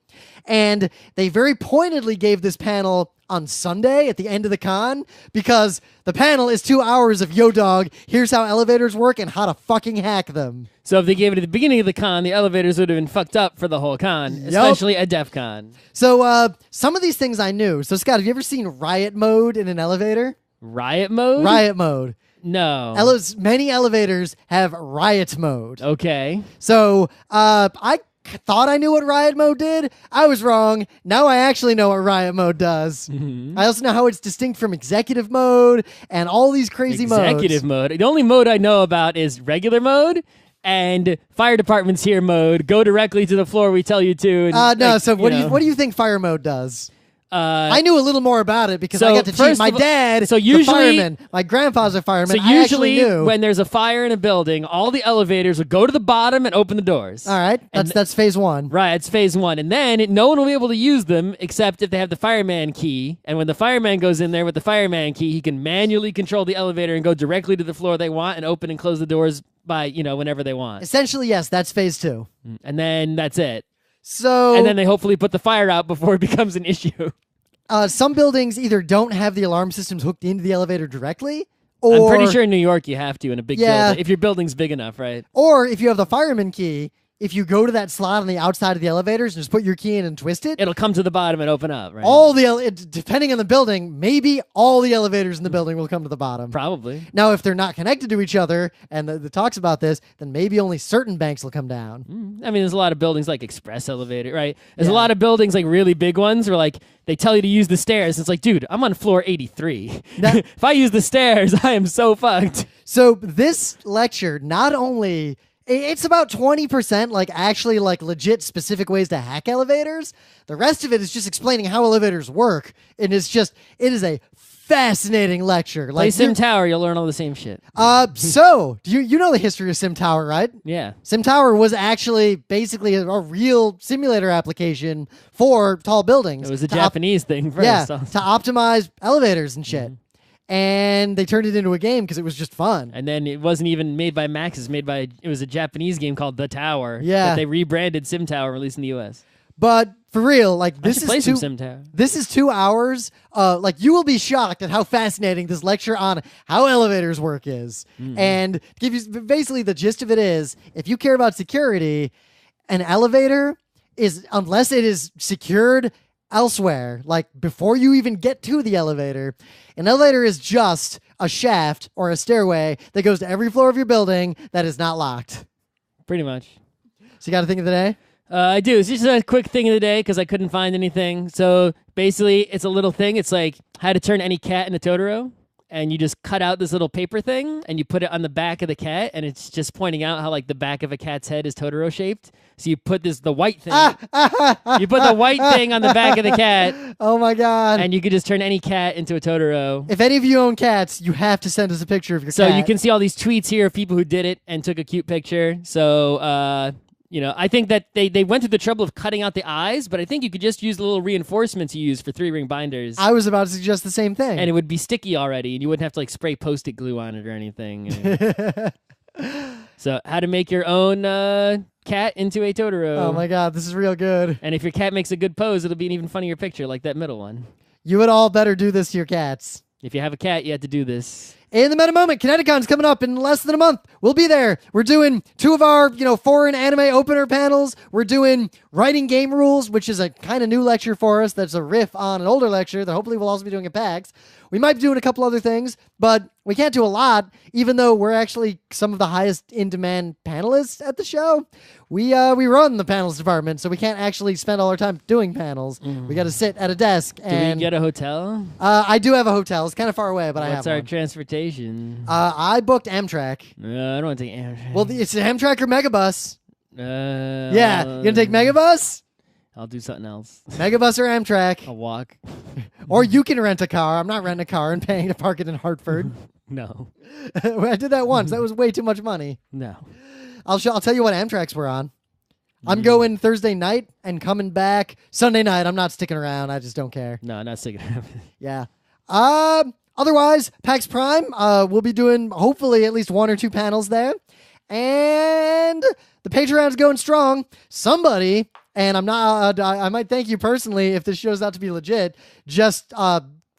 And they very pointedly gave this panel on Sunday at the end of the con because the panel is 2 hours of Yo Dog, here's how elevators work and how to fucking hack them. So if they gave it at the beginning of the con, the elevators would have been fucked up for the whole con, especially a DEF CON. So some of these things I knew. So Scott, have you ever seen riot mode in an elevator? Riot mode? Riot mode. No. Many elevators have riot mode. Okay. So I thought I knew what riot mode did. I was wrong. Now I actually know what riot mode does. I also know how it's distinct from executive mode and all these crazy modes. Executive mode. The only mode I know about is regular mode and fire department's here mode. Go directly to the floor we tell you to. And, No, like, so what do you think fire mode does? I knew a little more about it because so I got to teach my first of- dad. so the usually- fireman. My grandpa's a fireman. So I usually, actually knew. when there's a fire in a building, all the elevators would go to the bottom and open the doors. All right, that's phase one. Right, it's phase one. And then no one will be able to use them except if they have the fireman key. And when the fireman goes in there with the fireman key, he can manually control the elevator and go directly to the floor they want and open and close the doors by, whenever they want. Essentially, yes, that's phase two. And then that's it. So, And then they hopefully put the fire out before it becomes an issue. Some buildings either don't have the alarm systems hooked into the elevator directly, or I'm pretty sure in New York you have to in a big Yeah. building. If your building's big enough, right? or if you have the fireman key, if you go to that slot on the outside of the elevators and just put your key in and twist it, It'll come to the bottom and open up, right? all depending on the building, maybe all the elevators in the building will come to the bottom. Probably. Now, if they're not connected to each other, and the talks about this, then maybe only certain banks will come down. I mean, there's a lot of buildings like express elevator, right? There's a Yeah. lot of buildings like really big ones where like they tell you to use the stairs. It's like, dude, I'm on floor 83. If I use the stairs, I am so fucked. So this lecture not only it's about 20% like actually like legit specific ways to hack elevators. The rest of it is just explaining how elevators work, and it is a fascinating lecture. Play Like Sim Tower, you'll learn all the same shit. so you know the history of Sim Tower, right? Yeah. Sim Tower was actually basically a real simulator application for tall buildings. It was a to Japanese thing first. yeah, so- to optimize elevators and shit. And they turned it into a game because it was just fun. And then it wasn't even made by Max. It was a Japanese game called The Tower. Yeah. That they rebranded Sim Tower, released in the U.S. But for real, like I this should is play some two, Sim Tower. this is 2 hours. Like you will be shocked at how fascinating this lecture on how elevators work is. And to give you basically the gist of it is, if you care about security, an elevator is, unless it is secured elsewhere, like before you even get to the elevator, an elevator is just a shaft or a stairway that goes to every floor of your building that is not locked. Pretty much. So you got to think of the day. I do. It's just a quick thing of the day because I couldn't find anything. So basically, it's a little thing. It's like how to turn any cat into Totoro. And you just cut out this little paper thing and you put it on the back of the cat. And it's just pointing out how like the back of a cat's head is Totoro shaped. So you put the white thing. You put the white thing on the back of the cat. Oh my God. And you could just turn any cat into a Totoro. If any of you own cats, you have to send us a picture of your So cat. you can see all these tweets here of people who did it and took a cute picture. So, I think that they went to the trouble of cutting out the eyes, but I think you could just use the little reinforcements you use for 3-ring binders. I was about to suggest the same thing. And it would be sticky already, and you wouldn't have to like spray Post-it glue on it or anything. So, how to make your own cat into a Totoro. Oh my God, this is real good. And if your cat makes a good pose, it'll be an even funnier picture, like that middle one. You would all better do this to your cats. If you have a cat, you have to do this. In the Meta Moment, Kineticon's coming up in less than a month. We'll be there. We're doing 2 of our, foreign anime opener panels. We're doing writing game rules, which is a kind of new lecture for us. That's a riff on an older lecture that hopefully we'll also be doing at PAX. We might be doing a couple other things, but we can't do a lot, even though we're actually some of the highest in-demand panelists at the show. We run the panels department, so we can't actually spend all our time doing panels. We got to sit at a desk. Do And we get a hotel? I do have a hotel. It's kind of far away, but I have What's our one. transportation? I booked Amtrak. I don't want to take Amtrak. Well, it's Amtrak or Megabus. Yeah, Yeah, you gonna take Megabus? I'll do something else. Megabus or Amtrak? I'll walk. Or you can rent a car. I'm not renting a car and paying to park it in Hartford. No. I did that once. That was way too much money. No. I'll tell you what Amtraks we're on. I'm going Thursday night and coming back Sunday night. I'm not sticking around. I just don't care. No, not sticking around. Yeah. Otherwise, PAX Prime, we'll be doing hopefully at least 1 or 2 panels there. And the Patreon's going strong. Somebody, and I'm not, I might thank you personally if this shows out to be legit, just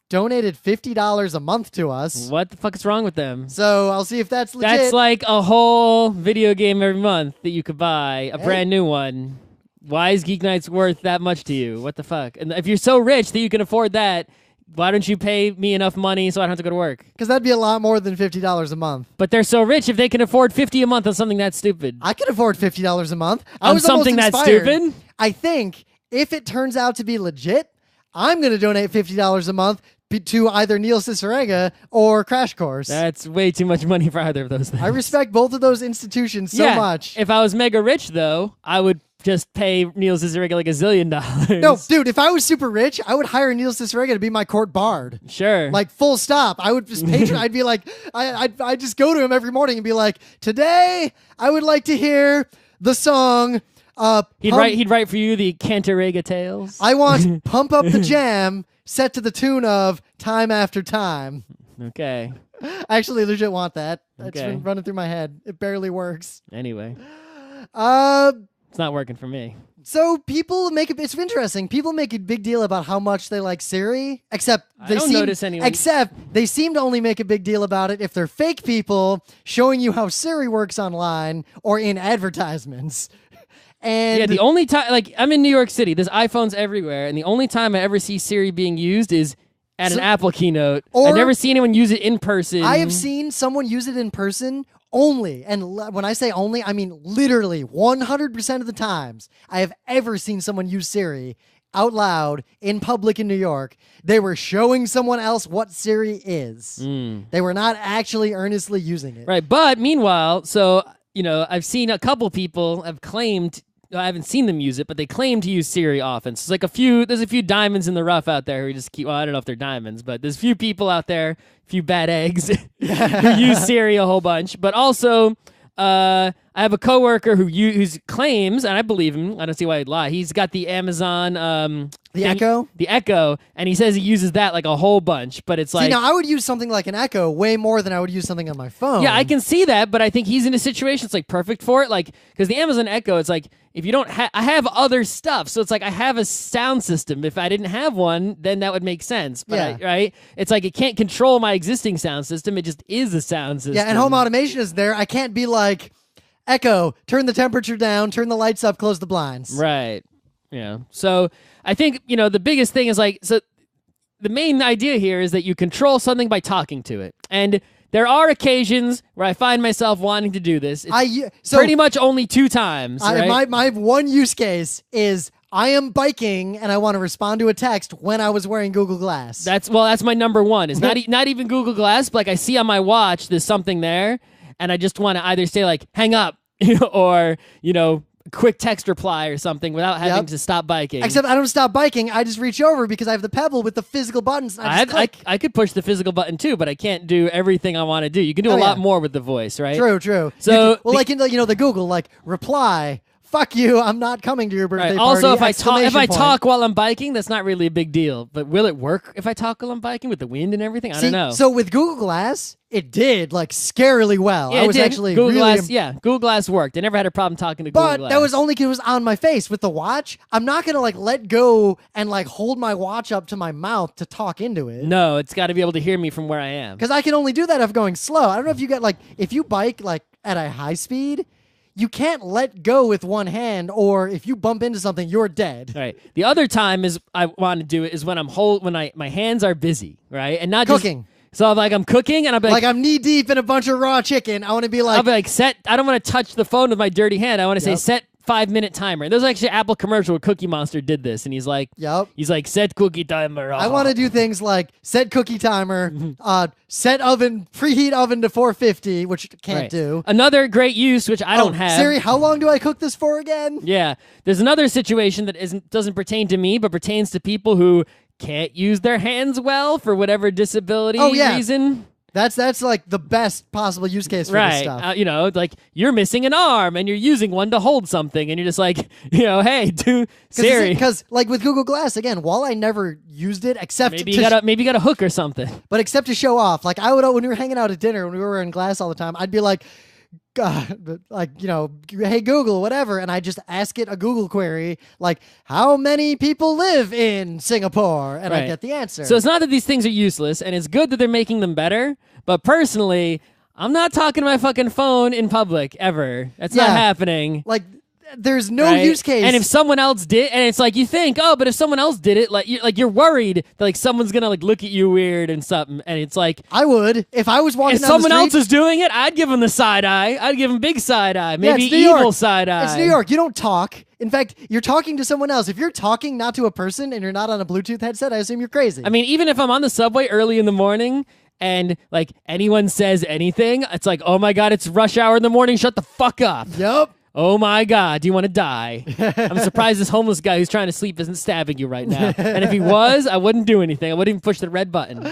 donated $50 a month to us. What the fuck is wrong with them? So I'll see if that's legit. That's like a whole video game every month that you could buy, a brand new one. Why is GeekNights worth that much to you? What the fuck? And if you're so rich that you can afford that, why don't you pay me enough money so I don't have to go to work? Because that'd be a lot more than $50 a month. But they're so rich if they can afford $50 a month on something that stupid. I can afford $50 a month. I On was almost something that's inspired. stupid? I think if it turns out to be legit, I'm going to donate $50 a month to either Neil Cicerega or Crash Course. That's way too much money for either of those things. I respect both of those institutions so much. If I was mega rich, though, I would just pay Neil Cicerega like $1 zillion. No, dude, if I was super rich, I would hire Neil Cicerega to be my court bard. Sure. Like, full stop. I would just I'd be like, I'd just go to him every morning and be like, today I would like to hear the song. He'd write for you the Cantarega Tales. I want Pump Up the Jam set to the tune of Time After Time. Okay. I actually legit want that. It's Okay. been running through my head. It barely works. Anyway, It's not working for me. So people it's interesting. People make a big deal about how much they like Siri, except they notice anyone. Except they seem to only make a big deal about it if they're fake people showing you how Siri works online or in advertisements. And yeah, the only time, like, I'm in New York City. There's iPhones everywhere, and the only time I ever see Siri being used is at an Apple keynote. I've never seen anyone use it in person. I have seen someone use it in person only, and when I say only, I mean literally 100% of the times I have ever seen someone use Siri out loud in public in New York. They were showing someone else what Siri is. They were not actually earnestly using it. Right, but meanwhile, so, I've seen a couple people have claimed, I haven't seen them use it, but they claim to use Siri often. So it's like there's a few diamonds in the rough out there who just keep, well, I don't know if they're diamonds, but there's a few people out there, a few bad eggs who use Siri a whole bunch. But also, I have a coworker who claims, and I believe him, I don't see why he'd lie, he's got the Amazon... The Echo? The Echo, and he says he uses that like a whole bunch, but it's like... See, now I would use something like an Echo way more than I would use something on my phone. Yeah, I can see that, but I think he's in a situation that's like perfect for it. Like, because the Amazon Echo, it's like, if you don't I have other stuff, so it's like I have a sound system. If I didn't have one, then that would make sense. But right? It's like it can't control my existing sound system. It just is a sound system. Yeah, and home automation is there. I can't be like, Echo, turn the temperature down, turn the lights up, close the blinds. Right. Yeah. So I think, the biggest thing is like, so the main idea here is that you control something by talking to it. And there are occasions where I find myself wanting to do this. It's pretty much only 2 times. Right? My one use case is I am biking and I want to respond to a text when I was wearing Google Glass. That's my number one. It's not even Google Glass, but like I see on my watch there's something there, and I just want to either say like, hang up, or, quick text reply or something without having to stop biking. Except I don't stop biking. I just reach over because I have the Pebble with the physical buttons. And I could push the physical button too, but I can't do everything I want to do. You can do a lot more with the voice, right? True. So like in the Google, like reply. Fuck you! I'm not coming to your birthday party. Also, if I talk while I'm biking, that's not really a big deal. But will it work if I talk while I'm biking with the wind and everything? I don't know. So with Google Glass, it did like scarily well. Yeah, I was actually Google really Glass. Google Glass worked. I never had a problem talking to Google Glass. But that was only because it was on my face. With the watch, I'm not gonna like let go and like hold my watch up to my mouth to talk into it. No, it's got to be able to hear me from where I am. Because I can only do that if I'm going slow. I don't know if you get like if you bike like at a high speed. You can't let go with one hand, or if you bump into something, you're dead. Right. The other time is I want to do it is when my hands are busy, right, and not cooking. So I'm cooking, and I'll be like I'm knee deep in a bunch of raw chicken. I want to be like, I'll be like set. I don't want to touch the phone with my dirty hand. I want to say set 5-minute timer. There's actually an Apple commercial where Cookie Monster did this, and he's like, set cookie timer. I want to do things like set cookie timer, set oven, preheat oven to 450, which can't do. Another great use, which I don't have. Siri, how long do I cook this for again? Yeah, there's another situation that doesn't pertain to me, but pertains to people who can't use their hands well for whatever disability reason. That's like the best possible use case for this stuff. Like you're missing an arm and you're using one to hold something, and you're just like, hey, do Siri. Because like with Google Glass, again, while I never used it except maybe you got a hook or something, but except to show off. Like I would when we were hanging out at dinner when we were in Glass all the time, I'd be like, hey Google, whatever, and I just ask it a Google query like, how many people live in Singapore, and I get the answer. So it's not that these things are useless, and it's good that they're making them better, but personally, I'm not talking to my fucking phone in public ever. That's not happening. Like there's no right? use case. And if someone else did, and it's like you think, oh, but if someone else did it, like you're worried that like someone's gonna like look at you weird and something, and it's like I would if I was walking if down someone the else street. is doing it, I'd give them the side eye. I'd give them big side eye, Yeah, maybe it's New evil York. side eye. It's New York. You don't talk. In fact, you're talking to someone else. If you're talking not to a person and you're not on a Bluetooth headset, I assume you're crazy. I mean, even if I'm on the subway early in the morning and like anyone says anything, it's like, oh my God, it's rush hour in the morning. Shut the fuck up. Yep. Oh my God, do you want to die? I'm surprised this homeless guy who's trying to sleep isn't stabbing you right now. And if he was, I wouldn't do anything. I wouldn't even push the red button.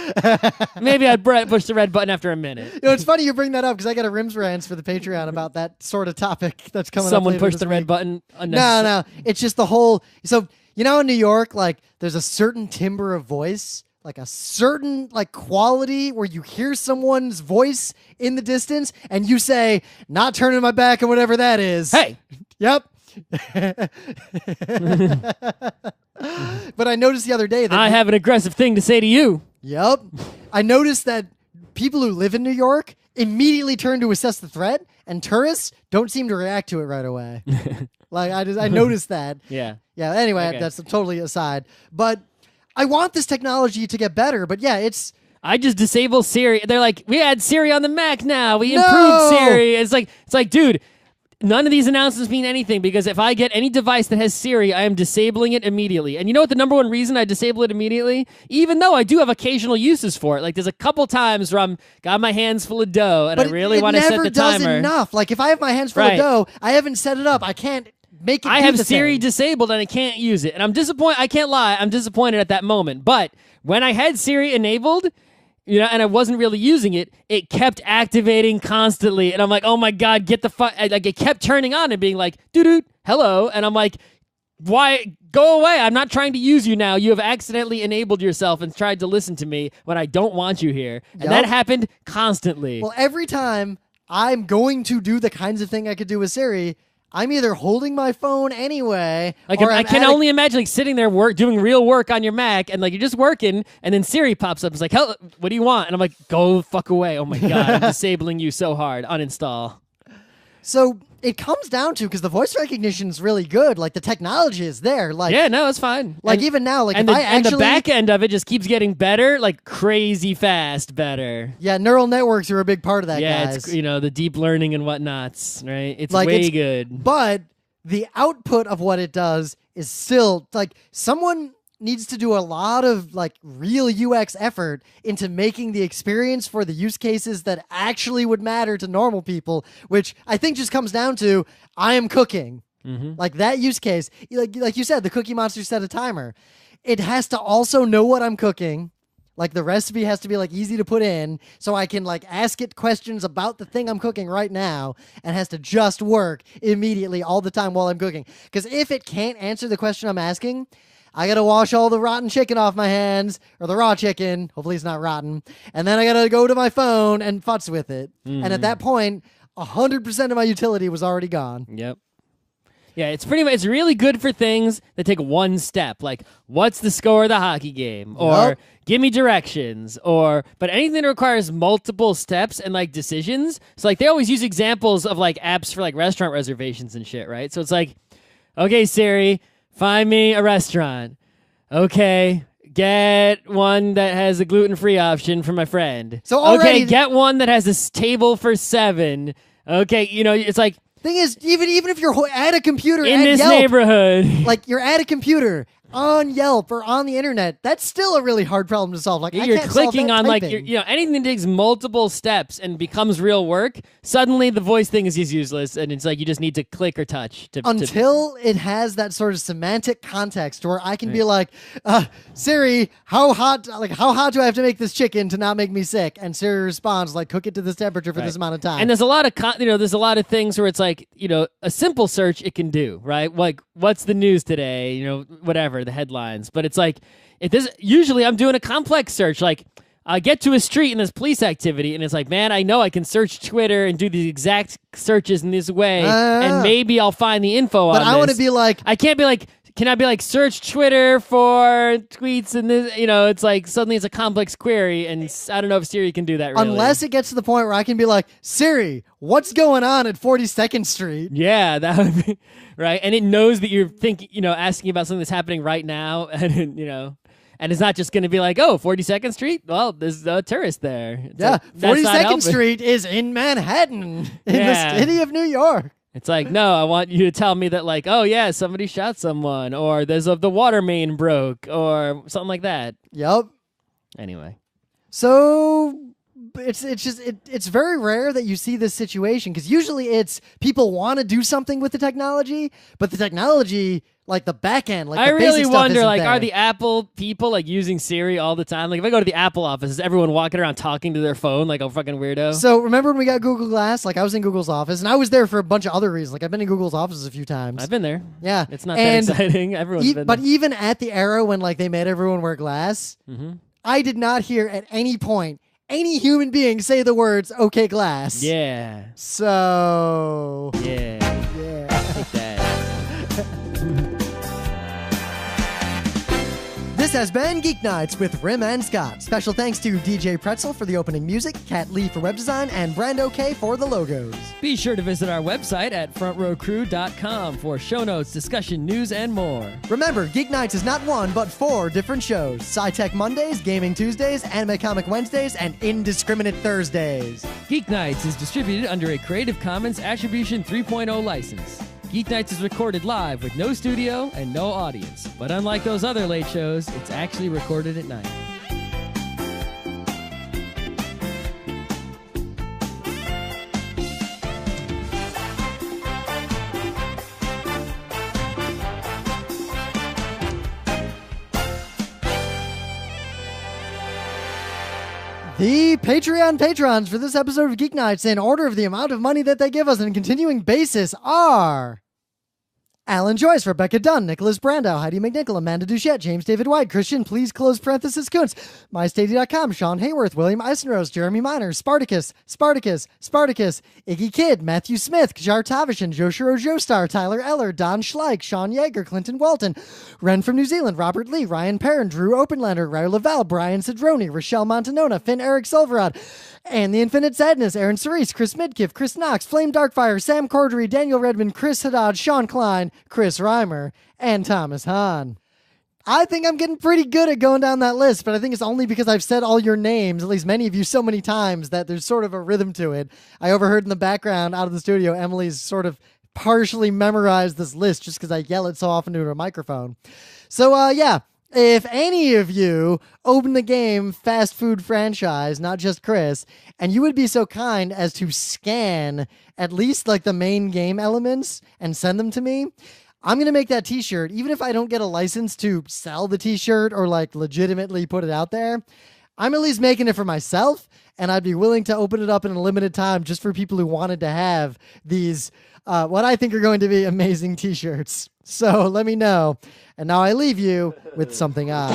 Maybe I'd push the red button after a minute. You know, it's funny you bring that up because I got a Rims rants for the Patreon about that sort of topic that's coming up. Someone later pushed this the red week. button. No. It's just the whole. So, you know, in New York, like, there's a certain timbre of voice, like a certain like quality where you hear someone's voice in the distance and you say, not turning my back and whatever that is. Hey. Yep. But I noticed the other day that I have an aggressive thing to say to you. Yep. I noticed that people who live in New York immediately turn to assess the threat, and tourists don't seem to react to it right away. Like I noticed that. Yeah. Yeah. Anyway, Okay. that's totally aside. But I want this technology to get better. But yeah, it's I just disable Siri. They're like, we had Siri on the Mac now. We No! improved Siri. It's like, dude, none of these announcements mean anything because if I get any device that has Siri, I am disabling it immediately. And you know what the number one reason I disable it immediately? Even though I do have occasional uses for it. Like there's a couple times where I'm got my hands full of dough and but I really want to set the it never does timer. enough. Like if I have my hands full Right. of dough, I haven't set it up. I can't make it. I do have the Siri thing. disabled and I can't use it. And I'm disappointed. I can't lie. I'm disappointed at that moment. But when I had Siri enabled, you know, and I wasn't really using it, it kept activating constantly. And I'm like, oh my God, get the fuck. Like it kept turning on and being like, doo-doo, hello. And I'm like, why? Go away. I'm not trying to use you now. You have accidentally enabled yourself and tried to listen to me when I don't want you here. And that Yup. happened constantly. Well, every time I'm going to do the kinds of thing I could do with Siri, I'm either holding my phone anyway, Like or I I'm can at a- only imagine like sitting there doing real work on your Mac, and like you're just working, and then Siri pops up. It's like, "Hell, what do you want?" And I'm like, "Go the fuck away!" Oh my God, I'm disabling you so hard. Uninstall. So it comes down to because the voice recognition is really good. Like the technology is there. Like Yeah, no, it's fine. like and, even now, like and if the, I actually and the back end of it just keeps getting better, like crazy fast better. yeah, neural networks are a big part of that, Yeah, guys. it's the deep learning and whatnots, right? It's Like, way it's- good. But the output of what it does is still like someone needs to do a lot of like real UX effort into making the experience for the use cases that actually would matter to normal people, which I think just comes down to I am cooking. Like that use case, like you said, the Cookie Monster set a timer. It has to also know what I'm cooking. Like the recipe has to be like easy to put in so I can like ask it questions about the thing I'm cooking right now and has to just work immediately all the time while I'm cooking. Because if it can't answer the question I'm asking, I got to wash all the rotten chicken off my hands or the raw chicken. Hopefully it's not rotten. And then I got to go to my phone and futz with it. And at that point, 100% of my utility was already gone. Yep. Yeah, it's really good for things that take one step, like what's the score of the hockey game, or Yup. give me directions, but anything that requires multiple steps and like decisions. So like they always use examples of like apps for like restaurant reservations and shit, right? So it's like, okay, Siri, find me a restaurant. Okay, get one that has a gluten-free option for my friend. So already- okay, get one that has a table for 7. Okay, it's like Thing is, even if you're at a computer in at this Yelp, neighborhood. like you're at a computer on Yelp or on the internet, that's still a really hard problem to solve. Like I You're can't solve clicking that on like typing. anything that takes multiple steps and becomes real work. Suddenly, the voice thing is just useless, and it's like you just need to click or touch to until it has that sort of semantic context where I can be like, Siri, how hot do I have to make this chicken to not make me sick? And Siri responds like, cook it to this temperature for this amount of time. And there's a lot of there's a lot of things where it's like a simple search it can do, right? Like what's the news today? Whatever the headlines. But it's like usually I'm doing a complex search, like I get to a street and there's police activity, and it's like, man, I know I can search Twitter and do the exact searches in this way, and maybe I'll find the info on but this. I want to be like, I can't be like, can I be like, search Twitter for tweets and this, it's like suddenly it's a complex query, and I don't know if Siri can do that really. Unless it gets to the point where I can be like, Siri, what's going on at 42nd Street? Yeah, that would be right. And it knows that you're thinking, asking about something that's happening right now, and and it's not just going to be like, oh, 42nd Street? Well, there's a tourist there. Yeah, 42nd Street is in Manhattan, in the city of New York. It's like, no, I want you to tell me that, like, oh, yeah, somebody shot someone, or the water main broke, or something like that. Yep. Anyway. So it's very rare that you see this situation, because usually it's people want to do something with the technology, but the technology, like the back end, like I the really basic wonder, stuff like, isn't are there. the Apple people like using Siri all the time? Like, if I go to the Apple office, is everyone walking around talking to their phone like a fucking weirdo? So remember when we got Google Glass? Like I was in Google's office, and I was there for a bunch of other reasons. Like I've been in Google's offices a few times. I've been there. Yeah, it's not that exciting. Everyone's been but there. even at the era when like they made everyone wear glass, I did not hear at any point any human being say the words "Okay, glass." Yeah. So Yeah. Take that. This has been Geek Nights with Rim and Scott. Special thanks to DJ Pretzel for the opening music, Kat Lee for web design, and Brando K for the logos. Be sure to visit our website at frontrowcrew.com for show notes, discussion, news, and more. Remember, Geek Nights is not one, but 4 different shows. Sci-Tech Mondays, Gaming Tuesdays, Anime Comic Wednesdays, and Indiscriminate Thursdays. Geek Nights is distributed under a Creative Commons Attribution 3.0 license. Geek Nights is recorded live with no studio and no audience. But unlike those other late shows, it's actually recorded at night. The Patreon patrons for this episode of Geek Nights, in order of the amount of money that they give us on a continuing basis, are Alan Joyce, Rebecca Dunn, Nicholas Brandau, Heidi McNichol, Amanda Duchette, James David White, Christian, please close parenthesis, Kuntz, MyStady.com, Sean Hayworth, William Eisenrose, Jeremy Miner, Spartacus, Iggy Kidd, Matthew Smith, Kajar Tavishan, Joshua Joestar, Tyler Eller, Don Schleich, Sean Yeager, Clinton Walton, Ren from New Zealand, Robert Lee, Ryan Perrin, Drew Openlander, Ray Lavelle, Brian Cedrone, Rochelle Montanona, Finn Eric Silverrod, and the Infinite Sadness, Aaron Cerise, Chris Midkiff, Chris Knox, Flame Darkfire, Sam Cordery, Daniel Redmond, Chris Haddad, Sean Klein, Chris Reimer, and Thomas Hahn. I think I'm getting pretty good at going down that list, but I think it's only because I've said all your names, at least many of you, so many times that there's sort of a rhythm to it. I overheard in the background out of the studio, Emily's sort of partially memorized this list just because I yell it so often to her microphone. So, yeah. If any of you open the game Fast Food Franchise, not just Chris, and you would be so kind as to scan at least like the main game elements and send them to me, I'm going to make that t-shirt. Even if I don't get a license to sell the t-shirt or like legitimately put it out there, I'm at least making it for myself, and I'd be willing to open it up in a limited time just for people who wanted to have these, what I think are going to be amazing t-shirts. So let me know. And now I leave you with something odd.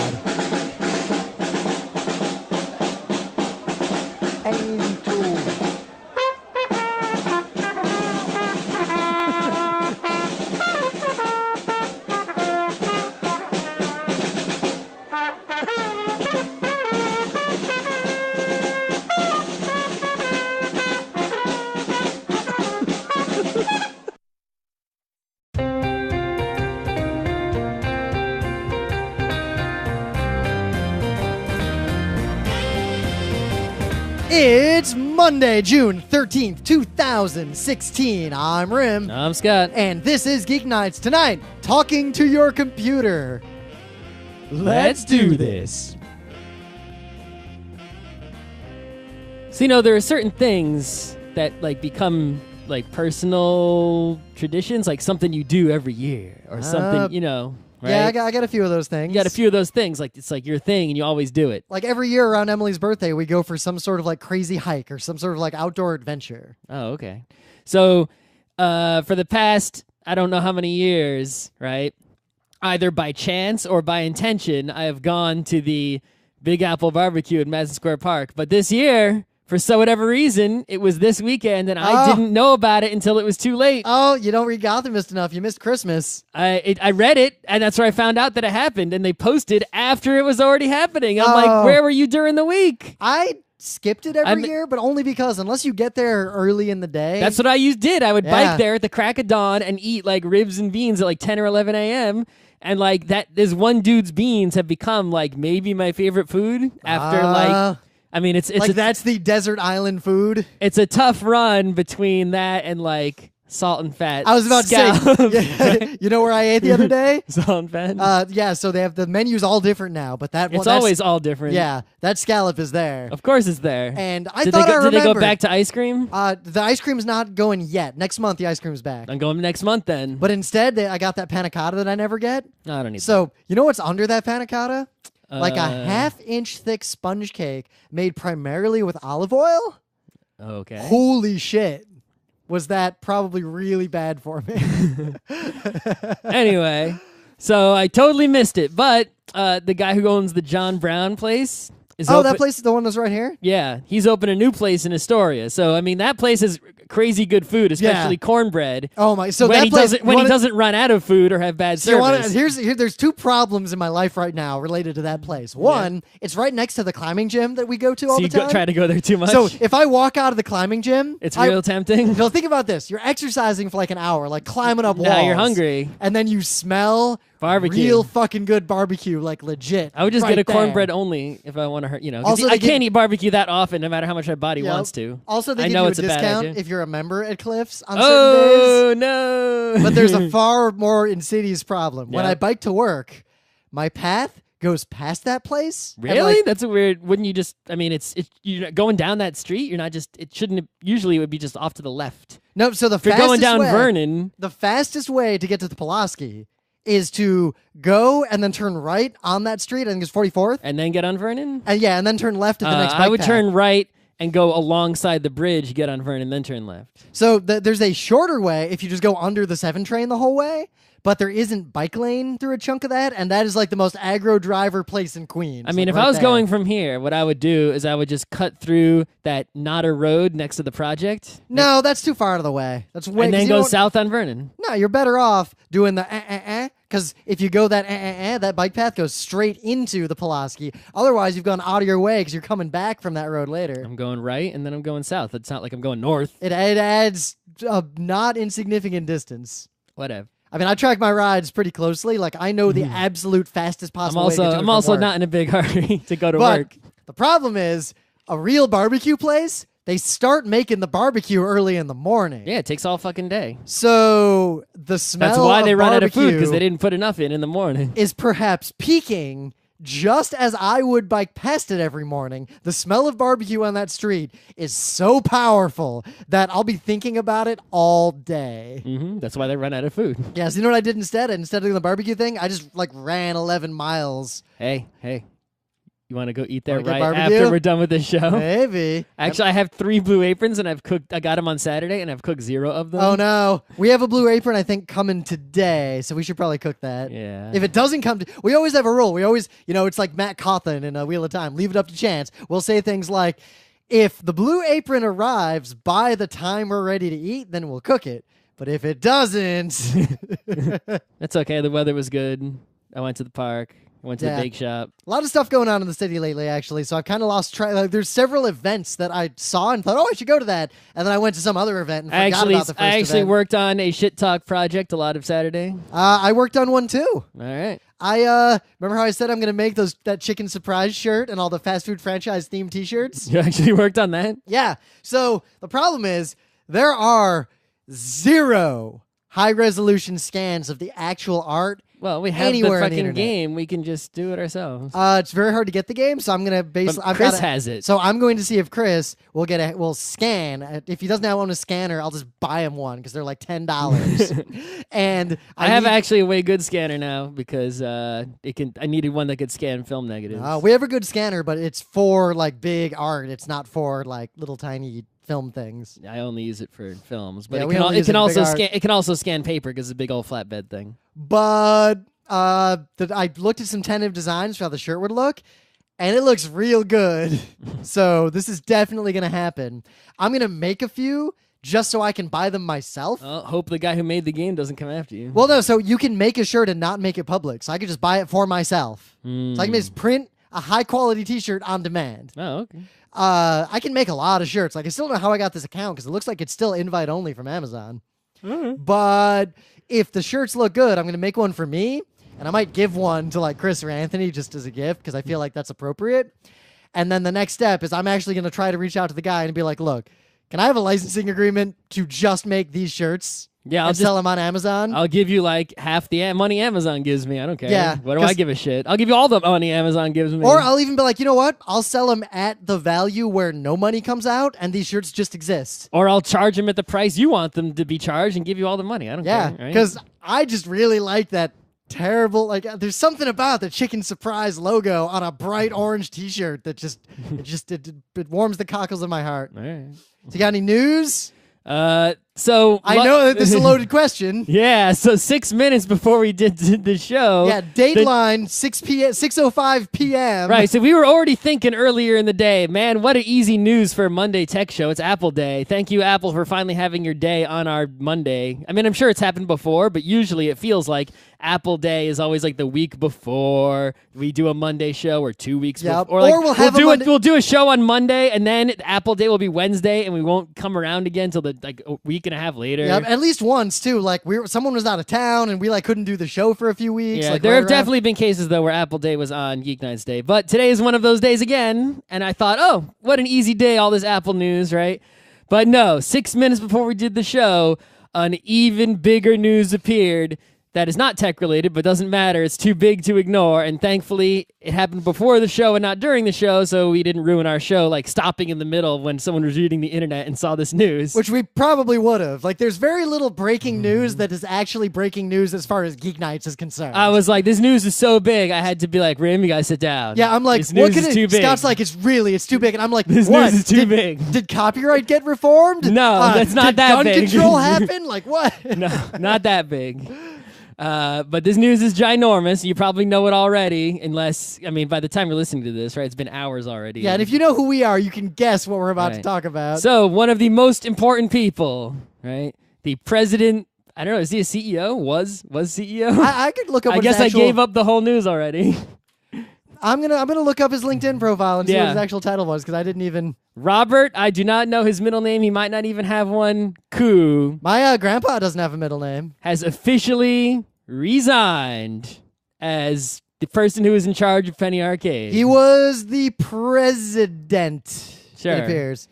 It's Monday, June 13th, 2016. I'm Rim. I'm Scott. And this is Geek Nights. Tonight, talking to your computer. Let's do this. So, there are certain things that like become like personal traditions, like something you do every year or something, right? Yeah, I got a few of those things. You got a few of those things, like it's like your thing and you always do it. Like every year around Emily's birthday, we go for some sort of like crazy hike or some sort of like outdoor adventure. Oh, okay. So for the past, I don't know how many years, right? Either by chance or by intention, I have gone to the Big Apple Barbecue at Madison Square Park. But this year, for whatever reason, it was this weekend, and I didn't know about it until it was too late. Oh, you don't read Gothamist enough. You missed Christmas. I read it, and that's where I found out that it happened, and they posted after it was already happening. I'm like, where were you during the week? I skipped it every year, but only because unless you get there early in the day. That's what I did. I would bike there at the crack of dawn and eat like ribs and beans at like 10 or 11 a.m., and like that, this one dude's beans have become like maybe my favorite food after like... I mean, it's like that's the desert island food. It's a tough run between that and like salt and fat. I was about to say, you know where I ate the other day? Salt and fat. Yeah. So they have the menus all different now, but it's always all different. Yeah, that scallop is there. Of course, it's there. And I did thought they go back to ice cream? The ice cream's not going yet. Next month, the ice cream's back. I'm going next month then. But instead, I got that panna cotta that I never get. No, I don't need. So you know what's under that panna cotta? Like a half-inch thick sponge cake made primarily with olive oil. Okay. Holy shit. Was that probably really bad for me? Anyway, so I totally missed it. But the guy who owns the John Brown place is that place is the one that's right here? Yeah. He's opened a new place in Astoria. So, I mean, that place is crazy good food, especially cornbread. Oh, my. So when that place... When he doesn't run out of food or have bad service. There's two problems in my life right now related to that place. One, it's right next to the climbing gym that we go to all the time. So you try to go there too much? So if I walk out of the climbing gym... It's real tempting? No, think about this. You're exercising for like an hour, like climbing up walls. Now you're hungry. And then you smell... barbecue. Real fucking good barbecue, like legit. I would just get a cornbred only if I want to hurt, Also, I can't eat barbecue that often, no matter how much my body wants to. Also, they give you a discount if you're a member at Cliff's on certain days. No. But there's a far more insidious problem. When I bike to work, my path goes past that place. Really? That's a weird... Wouldn't you just... I mean, it's you're going down that street, you're not just... It shouldn't... Usually it would be just off to the left. No, so if you're going down Vernon... The fastest way to get to the Pulaski is to go and then turn right on that street. I think it's 44th. And then get on Vernon? And then turn left at the next bike I would path. turn right and go alongside the bridge, get on Vernon, then turn left. So there's a shorter way if you just go under the 7 train the whole way, but there isn't bike lane through a chunk of that, and that is like the most aggro driver place in Queens. I mean, if I was going from here, what I would do is I would just cut through that Nodder Road next to the project. No, that's too far out of the way. That's way. And then go south on Vernon. No, you're better off doing the because if you go that that bike path goes straight into the Pulaski. Otherwise, you've gone out of your way because you're coming back from that road later. I'm going right, and then I'm going south. It's not like I'm going north. It adds a not insignificant distance. Whatever. I mean, I track my rides pretty closely. Like, I know the absolute fastest possible way to get to I'm also work. not in a big hurry to go to work. The problem is, a real barbecue place, they start making the barbecue early in the morning. Yeah, it takes all fucking day. So the smell That's why they run out of food, barbecue because they didn't put enough in the morning. Is perhaps peaking just as I would bike past it every morning. The smell of barbecue on that street is so powerful that I'll be thinking about it all day. That's why they run out of food. Yeah, so you know what I did instead? Instead of doing the barbecue thing, I just like ran 11 miles. Hey. You want to go eat there right barbecue? after we're done with this show? Maybe. Actually, I have 3 Blue Aprons, and I got them on Saturday, and I've cooked 0 of them. Oh, no. We have a Blue Apron, I think, coming today, so we should probably cook that. Yeah. If it doesn't come we always have a rule. We always, it's like Matt Cawthon in Wheel of Time. Leave it up to chance. We'll say things like, if the Blue Apron arrives by the time we're ready to eat, then we'll cook it. But if it doesn't... That's okay. The weather was good. I went to the park. I went to the bake shop. A lot of stuff going on in the city lately, actually, so I've kind of lost track. Like, there's several events that I saw and thought, I should go to that. And then I went to some other event and forgot about the first I actually event. worked on a shit talk project a lot of Saturday. I worked on one, too. All right. I remember how I said I'm going to make that chicken surprise shirt and all the fast food franchise themed t-shirts? You actually worked on that? Yeah. So the problem is there are 0 high-resolution scans of the actual art. Well, we have the fucking game. We can just do it ourselves. It's very hard to get the game, so I'm gonna basically. Chris has it, so I'm going to see if Chris will scan. If he doesn't own a scanner, I'll just buy him one because they're like $10. And I have actually a way good scanner now because I needed one that could scan film negatives. We have a good scanner, but it's for like big art. It's not for like little tiny film things. I only use it for films, but Yeah, it can also scan paper because it's a big old flatbed thing. But I looked at some tentative designs for how the shirt would look, and it looks real good. So this is definitely going to happen. I'm going to make a few just so I can buy them myself. Hope the guy who made the game doesn't come after you. Well, no, so you can make a shirt and not make it public. So I could just buy it for myself. So I can just print a high-quality t-shirt on demand. Oh, okay. I can make a lot of shirts. Like, I still don't know how I got this account because it looks like it's still invite-only from Amazon. But if the shirts look good, I'm going to make one for me, and I might give one to, like, Chris or Anthony just as a gift because I feel like that's appropriate. And then the next step is I'm actually going to try to reach out to the guy and be like, look, can I have a licensing agreement to just make these shirts? Yeah, I'll sell them on Amazon. I'll give you like half the money Amazon gives me. I don't care. Yeah, what do I give a shit? I'll give you all the money Amazon gives me. Or I'll even be like, you know what? I'll sell them at the value where no money comes out, and these shirts just exist. Or I'll charge them at the price you want them to be charged and give you all the money. I don't care. Yeah, because I just really like that terrible. Like, there's something about the Chicken Surprise logo on a bright orange T-shirt that it warms the cockles of my heart. All right. So you got any news? So I know that this is a loaded question. Yeah, so 6 minutes before we did the show. Yeah, Dateline, 6:05 p.m. Right, so we were already thinking earlier in the day, man, what an easy news for a Monday tech show. It's Apple Day. Thank you, Apple, for finally having your day on our Monday. I mean, I'm sure it's happened before, but usually it feels like Apple Day is always like the week before we do a Monday show, or 2 weeks before. Or like, we'll do a show on Monday, and then Apple Day will be Wednesday, and we won't come around again until like a week and a half later. Yeah, at least once too. Like someone was out of town and we like couldn't do the show for a few weeks. Yeah, like, there have definitely been cases though where Apple Day was on GeekNights Day, but today is one of those days again. And I thought, oh, what an easy day, all this Apple news, right? But no, 6 minutes before we did the show, an even bigger news appeared. That is not tech related, but doesn't matter. It's too big to ignore. And thankfully, it happened before the show and not during the show, so we didn't ruin our show, like stopping in the middle when someone was reading the internet and saw this news. Which we probably would have. Like, there's very little breaking news that is actually breaking news as far as GeekNights is concerned. I was like, this news is so big, I had to be like, Rim, you guys sit down. Yeah, I'm like, this news is too big. Scott's like, it's too big. And I'm like, this what? News is too big. Did copyright get reformed? No, that's not that big. Did gun control happen? Like, what? No, not that big. But this news is ginormous. You probably know it already, unless, I mean, by the time you're listening to this, right, it's been hours already. Yeah, and if you know who we are, you can guess what we're about to talk about. So, one of the most important people, right, the president, I don't know, is he a CEO? Was CEO? I could look up I guess I gave up the whole news already. I'm gonna look up his LinkedIn profile and see what his actual title was, because I didn't even... Robert, I do not know his middle name. He might not even have one. Koo. My grandpa doesn't have a middle name. Has officially resigned as the person who was in charge of Penny Arcade. He was the president, it appears.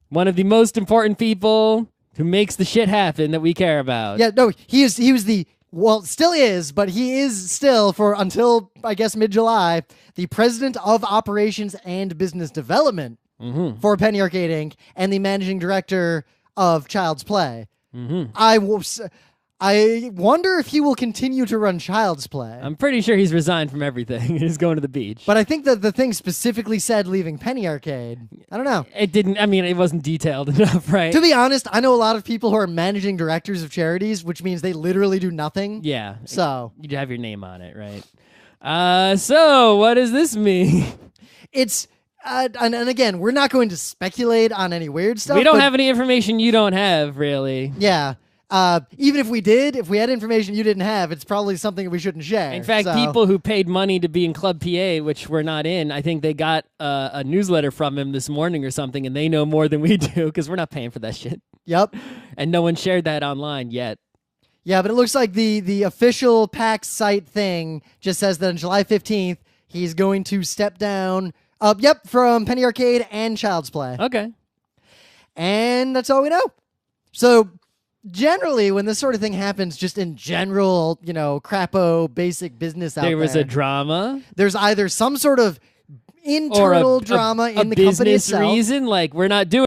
One of the most important people who makes the shit happen that we care about. Yeah, no, he was the... Well, still is, but he is still, for until, I guess, mid-July, the president of operations and business development for Penny Arcade Inc. and the managing director of Child's Play. I wonder if he will continue to run Child's Play. I'm pretty sure he's resigned from everything. He's going to the beach. But I think that the thing specifically said leaving Penny Arcade. I don't know. It didn't, I mean, it wasn't detailed enough, right? To be honest, I know a lot of people who are managing directors of charities, which means they literally do nothing. Yeah. So. You have your name on it, right? So, what does this mean? It's... and again, we're not going to speculate on any weird stuff. We don't have any information you don't have, really. Yeah. Even if we did, if we had information you didn't have, it's probably something we shouldn't share. In fact, people who paid money to be in Club PA, which we're not in, I think they got a newsletter from him this morning or something, and they know more than we do because we're not paying for that shit. Yep. And no one shared that online yet. Yeah, but it looks like the official PAX site thing just says that on July 15th, he's going to step down... from Penny Arcade and Child's Play. Okay. And that's all we know. So, generally, when this sort of thing happens, just in general, crapo, basic business out there... There was a drama? There's either some sort of internal drama in the company itself. Or a business reason, like, we're not doing